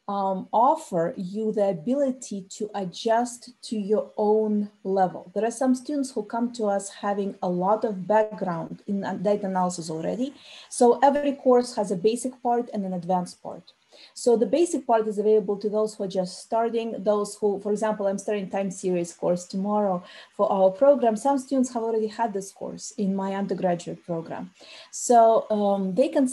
offer you the ability to adjust to your own level. There are some students who come to us having a lot of background in data analysis already. So every course has a basic part and an advanced part. So the basic part is available to those who are just starting, those who, for example, I'm starting time series course tomorrow for our program. Some students have already had this course in my undergraduate program. So they can,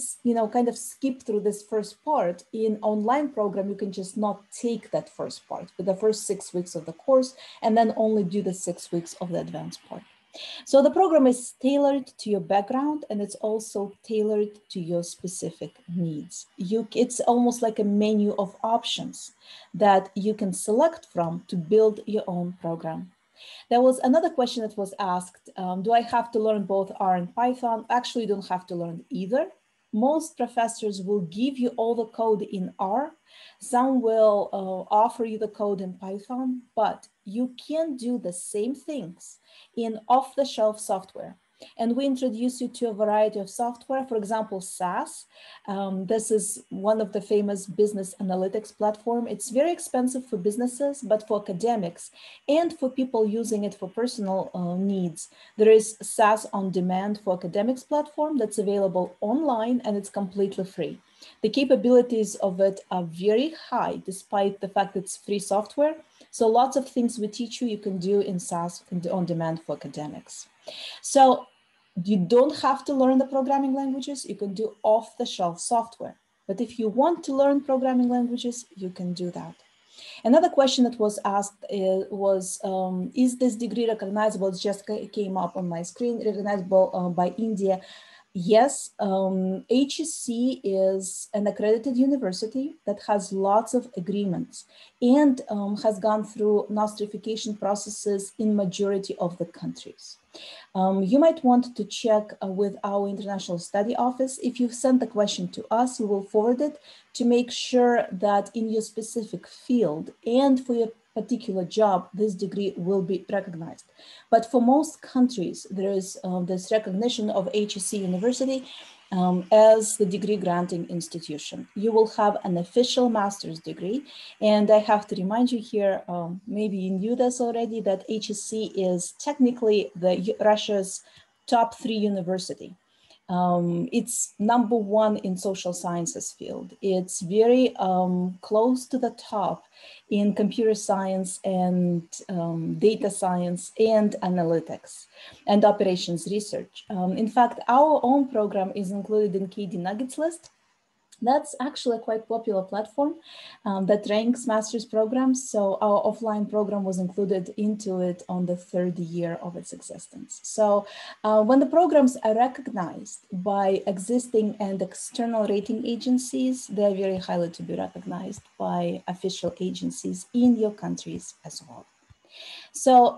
kind of skip through this first part. In online program, you can just not take that first part, but the first 6 weeks of the course, and then only do the 6 weeks of the advanced part. So the program is tailored to your background, and it's also tailored to your specific needs. It's almost like a menu of options that you can select from to build your own program. There was another question that was asked, do I have to learn both R and Python? Actually, you don't have to learn either. Most professors will give you all the code in R. Some will offer you the code in Python, but you can do the same things in off-the-shelf software. And we introduce you to a variety of software, for example, SAS. This is one of the famous business analytics platform. It's very expensive for businesses, but for academics and for people using it for personal needs, there is SAS on demand for academics platform that's available online, and it's completely free. The capabilities of it are very high, despite the fact it's free software. So lots of things we teach you, you can do in SAS on demand for academics. So you don't have to learn the programming languages, you can do off-the-shelf software. But if you want to learn programming languages, you can do that. Another question that was asked was, is this degree recognizable? It just came up on my screen, recognizable by India. Yes, HEC is an accredited university that has lots of agreements and has gone through nostrification processes in majority of the countries. You might want to check with our International Study Office. If you send the question to us, we will forward it to make sure that in your specific field and for your particular job, this degree will be recognized. But for most countries, there is this recognition of HEC University as the degree granting institution. You will have an official master's degree. And I have to remind you here, maybe you knew this already, that HEC is technically Russia's top 3 university. It's #1 in social sciences field. It's very close to the top in computer science and data science and analytics and operations research. In fact, our own program is included in KD Nuggets list. That's actually a quite popular platform that ranks master's programs. So our offline program was included into it on the 3rd year of its existence. So when the programs are recognized by existing and external rating agencies, they're very highly to be recognized by official agencies in your countries as well. So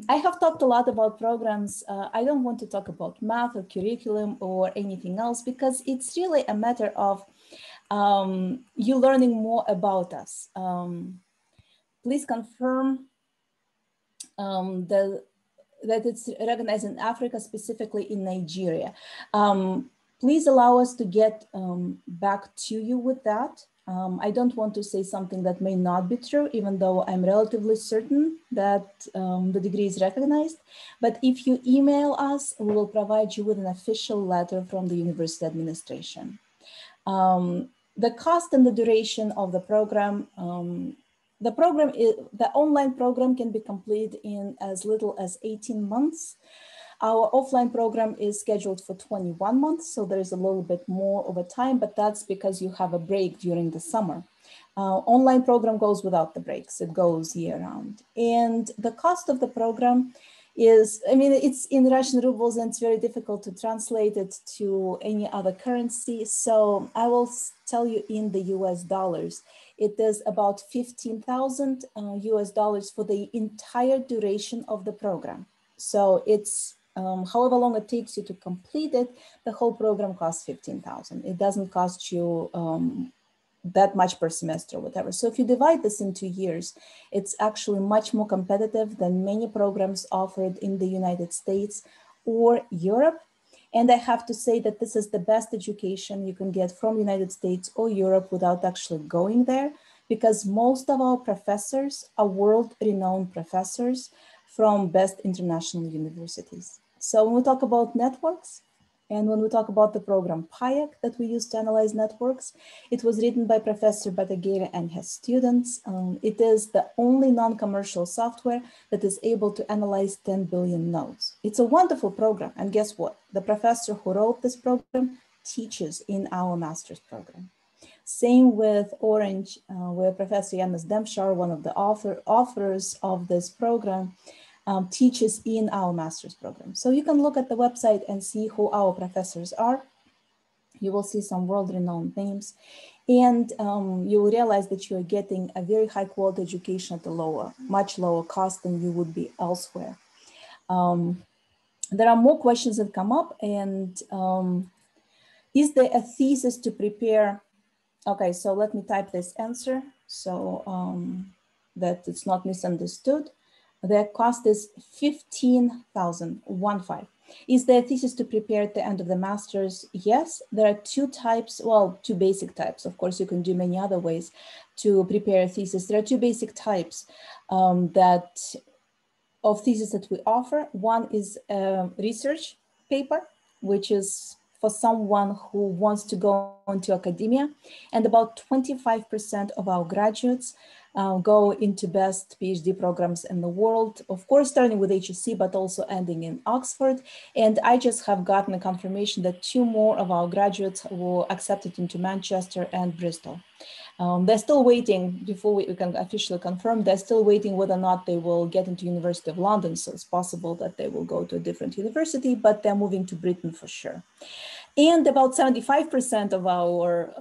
I have talked a lot about programs. I don't want to talk about math or curriculum or anything else because it's really a matter of you learning more about us. Please confirm that it's recognized in Africa, specifically in Nigeria. Please allow us to get back to you with that. I don't want to say something that may not be true, even though I'm relatively certain that the degree is recognized. But if you email us, we will provide you with an official letter from the university administration. The cost and the duration of the program, the online program can be completed in as little as 18 months. Our offline program is scheduled for 21 months, so there's a little bit more over time, but that's because you have a break during the summer. Online program goes without the breaks, it goes year round. And the cost of the program is, I mean, it's in Russian rubles and it's very difficult to translate it to any other currency. So I will tell you in the US dollars, it is about 15,000 US dollars for the entire duration of the program. So it's however long it takes you to complete it, the whole program costs 15,000. It doesn't cost you that much per semester or whatever. So if you divide this into years, it's actually much more competitive than many programs offered in the United States or Europe. And I have to say that this is the best education you can get from United States or Europe without actually going there, because most of our professors are world-renowned professors from best international universities. So when we talk about networks, and when we talk about the program PIAC that we use to analyze networks, it was written by Professor Bataguera and his students. It is the only non-commercial software that is able to analyze 10 billion nodes. It's a wonderful program. And guess what? The professor who wrote this program teaches in our master's program. Same with Orange, where Professor Yanis Demshar, one of the authors of this program, teaches in our master's program. So you can look at the website and see who our professors are. You will see some world-renowned names, and you will realize that you are getting a very high-quality education at a much lower cost than you would be elsewhere. There are more questions that come up, and is there a thesis to prepare? Okay, so let me type this answer so that it's not misunderstood. The cost is 15,000, 15. Is there a thesis to prepare at the end of the master's? Yes, there are two types, well, two basic types. Of course, you can do many other ways to prepare a thesis. There are two basic types of thesis that we offer. One is a research paper, which is for someone who wants to go into academia. And about 25% of our graduates go into best PhD programs in the world, of course, starting with HEC, but also ending in Oxford. And I just have gotten a confirmation that 2 more of our graduates were accepted into Manchester and Bristol. They're still waiting before we can officially confirm. They're still waiting whether or not they will get into University of London. So it's possible that they will go to a different university, but they're moving to Britain for sure. And about 75% of our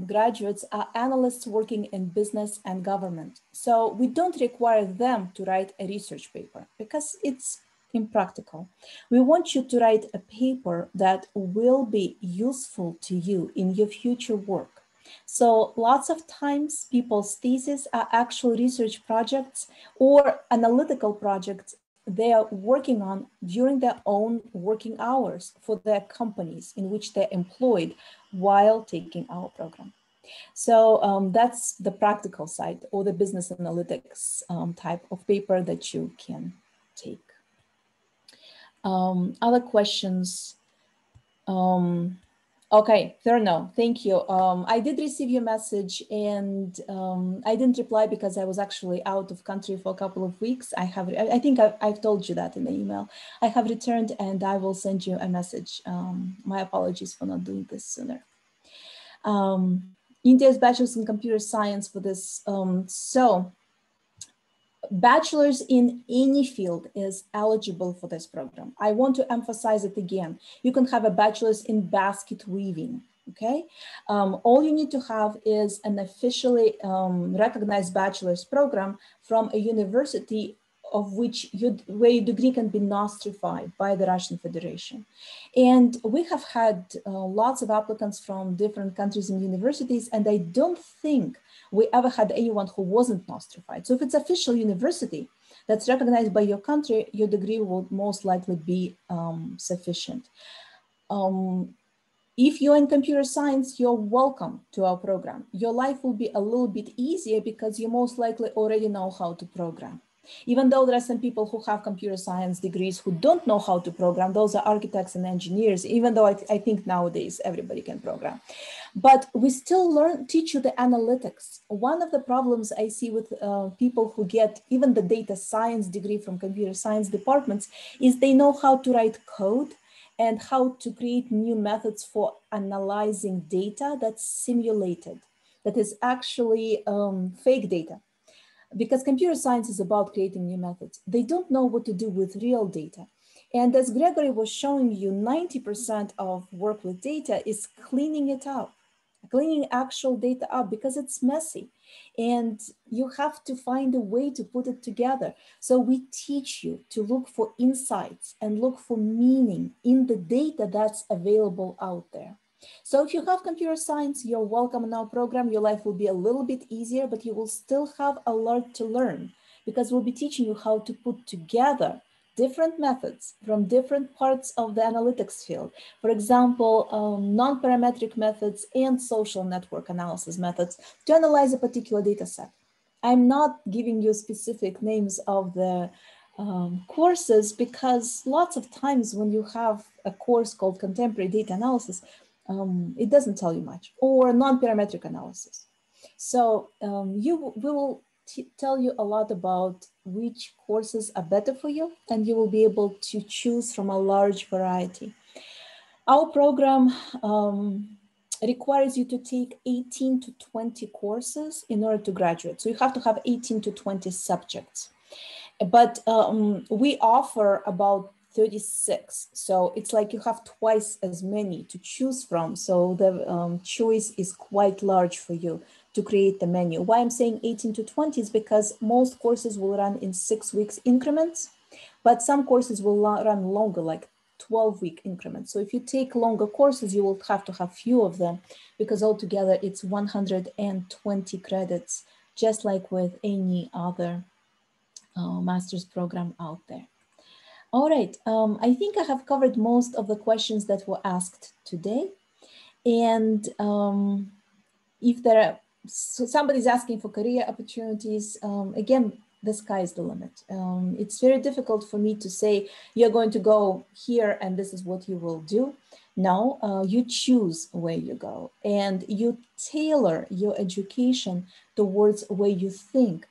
graduates are analysts working in business and government. So we don't require them to write a research paper because it's impractical. We want you to write a paper that will be useful to you in your future work. So lots of times people's theses are actual research projects or analytical projects they are working on during their own working hours for their companies in which they're employed while taking our program. So that's the practical side or the business analytics type of paper that you can take. Other questions? Okay, Thurno, thank you. I did receive your message and I didn't reply because I was actually out of country for a couple of weeks. I think I've told you that in the email. I have returned and I will send you a message. My apologies for not doing this sooner. India's bachelor's in computer science for this. So bachelor's in any field is eligible for this program. I want to emphasize it again. You can have a bachelor's in basket weaving, okay? All you need to have is an officially recognized bachelor's program from a university of where your degree can be nostrified by the Russian Federation. And we have had lots of applicants from different countries and universities, and I don't think we ever had anyone who wasn't nostrified. So if it's official university that's recognized by your country, your degree will most likely be sufficient. If you're in computer science, you're welcome to our program. Your life will be a little bit easier because you most likely already know how to program. Even though there are some people who have computer science degrees who don't know how to program, those are architects and engineers, even though I think nowadays everybody can program. But we still teach you the analytics. One of the problems I see with people who get even the data science degree from computer science departments is they know how to write code and how to create new methods for analyzing data that's simulated, that is actually fake data. Because computer science is about creating new methods. They don't know what to do with real data. And as Gregory was showing you, 90% of work with data is cleaning it up, cleaning actual data up because it's messy. And you have to find a way to put it together. So we teach you to look for insights and look for meaning in the data that's available out there. So if you have computer science, you're welcome in our program. Your life will be a little bit easier, but you will still have a lot to learn because we'll be teaching you how to put together different methods from different parts of the analytics field. For example, non-parametric methods and social network analysis methods to analyze a particular data set. I'm not giving you specific names of the courses because lots of times when you have a course called contemporary data analysis, it doesn't tell you much, or non-parametric analysis. So we will tell you a lot about which courses are better for you, and you will be able to choose from a large variety. Our program requires you to take 18 to 20 courses in order to graduate. So you have to have 18 to 20 subjects. But we offer about 36. So it's like you have twice as many to choose from. So the choice is quite large for you to create the menu. Why I'm saying 18 to 20 is because most courses will run in 6 weeks increments, but some courses will run longer, like 12-week increments. So if you take longer courses, you will have to have few of them because altogether it's 120 credits, just like with any other master's program out there. All right, I think I have covered most of the questions that were asked today. And if there are, somebody's asking for career opportunities, again, the sky is the limit. It's very difficult for me to say, you're going to go here and this is what you will do. No, you choose where you go and you tailor your education towards where you think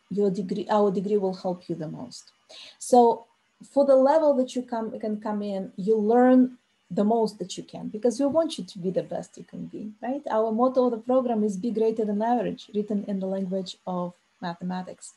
our degree will help you the most. So for the level that you can come in, you learn the most that you can, because we want you to be the best you can be, right? Our motto of the program is be greater than average, written in the language of mathematics.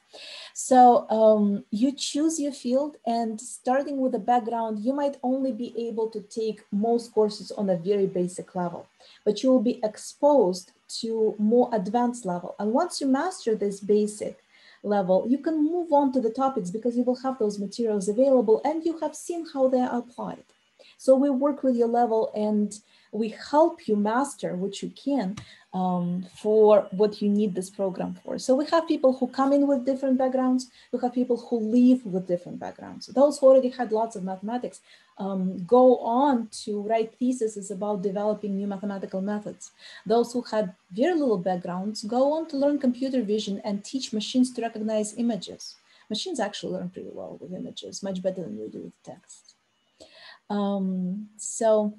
So you choose your field, and starting with a background, you might only be able to take most courses on a very basic level, but you will be exposed to more advanced level. And once you master this basic level, you can move on to the topics because you will have those materials available and you have seen how they are applied. So we work with your level and we help you master what you can for what you need this program for. So we have people who come in with different backgrounds. We have people who leave with different backgrounds. Those who already had lots of mathematics go on to write theses about developing new mathematical methods. Those who had very little backgrounds go on to learn computer vision and teach machines to recognize images. Machines actually learn pretty well with images, much better than we do with text. So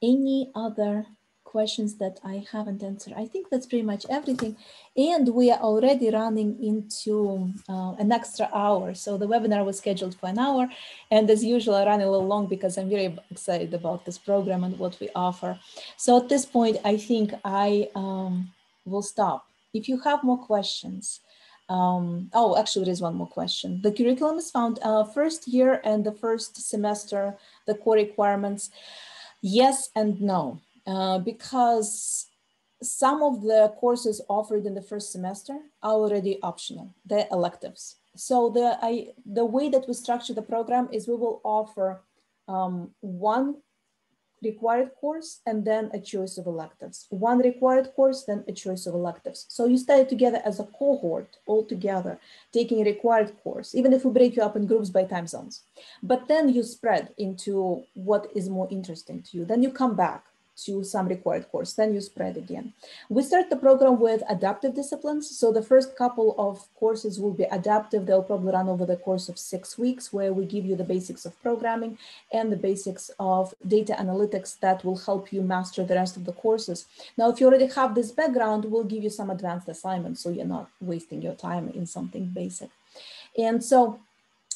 any other questions that I haven't answered? I think that's pretty much everything. And we are already running into an extra hour. So the webinar was scheduled for an hour. And as usual, I ran a little long because I'm very excited about this program and what we offer. So at this point, I think I will stop. If you have more questions, oh, actually, there is one more question. The curriculum is found first year and the first semester, the core requirements. Yes and no, because some of the courses offered in the first semester are already optional, they're electives. So the way that we structure the program is we will offer one required course and then a choice of electives. One required course, then a choice of electives. So you study together as a cohort all together, taking a required course, even if we break you up in groups by time zones. But then you spread into what is more interesting to you. Then you come back to some required course, then you spread again. We start the program with adaptive disciplines. So the first couple of courses will be adaptive. They'll probably run over the course of 6 weeks, where we give you the basics of programming and the basics of data analytics that will help you master the rest of the courses. Now, if you already have this background, we'll give you some advanced assignments so you're not wasting your time in something basic. And so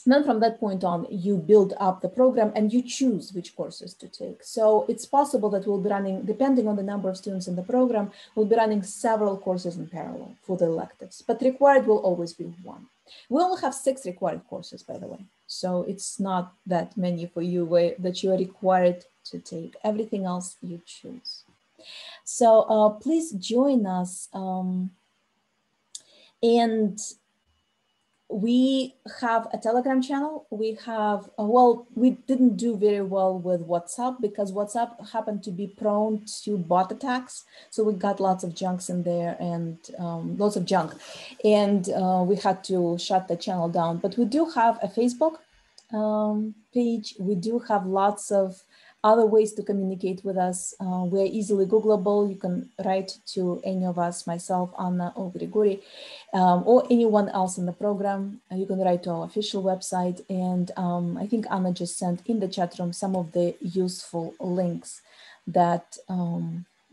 then from that point on, you build up the program and you choose which courses to take. So it's possible that we'll be running, depending on the number of students in the program, we'll be running several courses in parallel for the electives, but required will always be one. We only have 6 required courses, by the way. So it's not that many for you that you are required to take. Everything else you choose. So please join us. And we have a Telegram channel. We have, well, we didn't do very well with WhatsApp because WhatsApp happened to be prone to bot attacks. So we got lots of junks in there and lots of junk. And we had to shut the channel down. But we do have a Facebook page. We do have lots of other ways to communicate with us. We're easily Googleable. You can write to any of us, myself, Anna, or Grigori, or anyone else in the program. You can write to our official website. And I think Anna just sent in the chat room some of the useful links that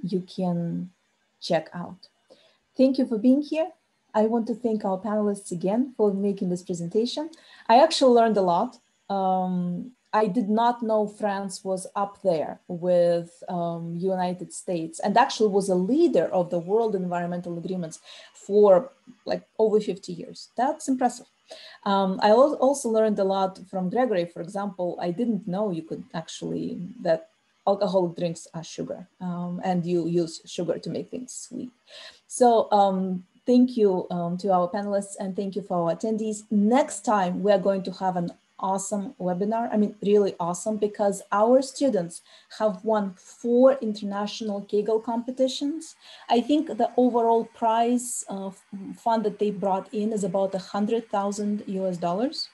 you can check out. Thank you for being here. I want to thank our panelists again for making this presentation. I actually learned a lot. I did not know France was up there with United States and actually was a leader of the world environmental agreements for like over 50 years. That's impressive. I also learned a lot from Gregory. For example, I didn't know you could actually, that alcoholic drinks are sugar and you use sugar to make things sweet. So thank you to our panelists and thank you for our attendees. Next time, we are going to have an awesome webinar. I mean, really awesome, because our students have won 4 international Kaggle competitions. I think the overall prize fund that they brought in is about $100,000 US.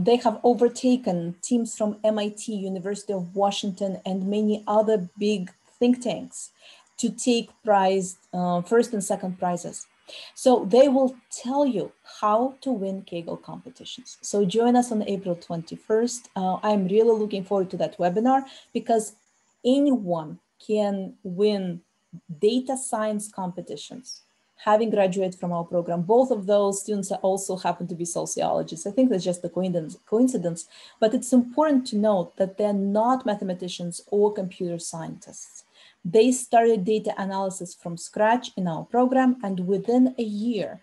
They have overtaken teams from MIT, University of Washington, and many other big think tanks to take prize, first and second prizes. So they will tell you how to win Kaggle competitions. So join us on April 21st. I'm really looking forward to that webinar because anyone can win data science competitions having graduated from our program. Both of those students also happen to be sociologists. I think that's just a coincidence, but it's important to note that they're not mathematicians or computer scientists. They started data analysis from scratch in our program, and within a year,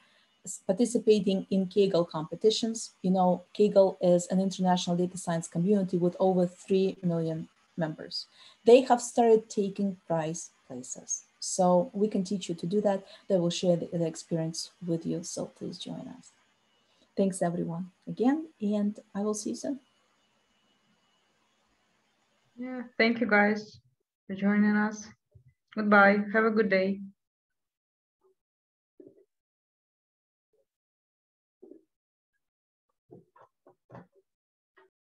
participating in Kaggle competitions. You know, Kaggle is an international data science community with over 3 million members. They have started taking prize places. So we can teach you to do that. They will share the experience with you. So please join us. Thanks everyone again, and I will see you soon. Yeah, thank you guys for joining us. Goodbye. Have a good day.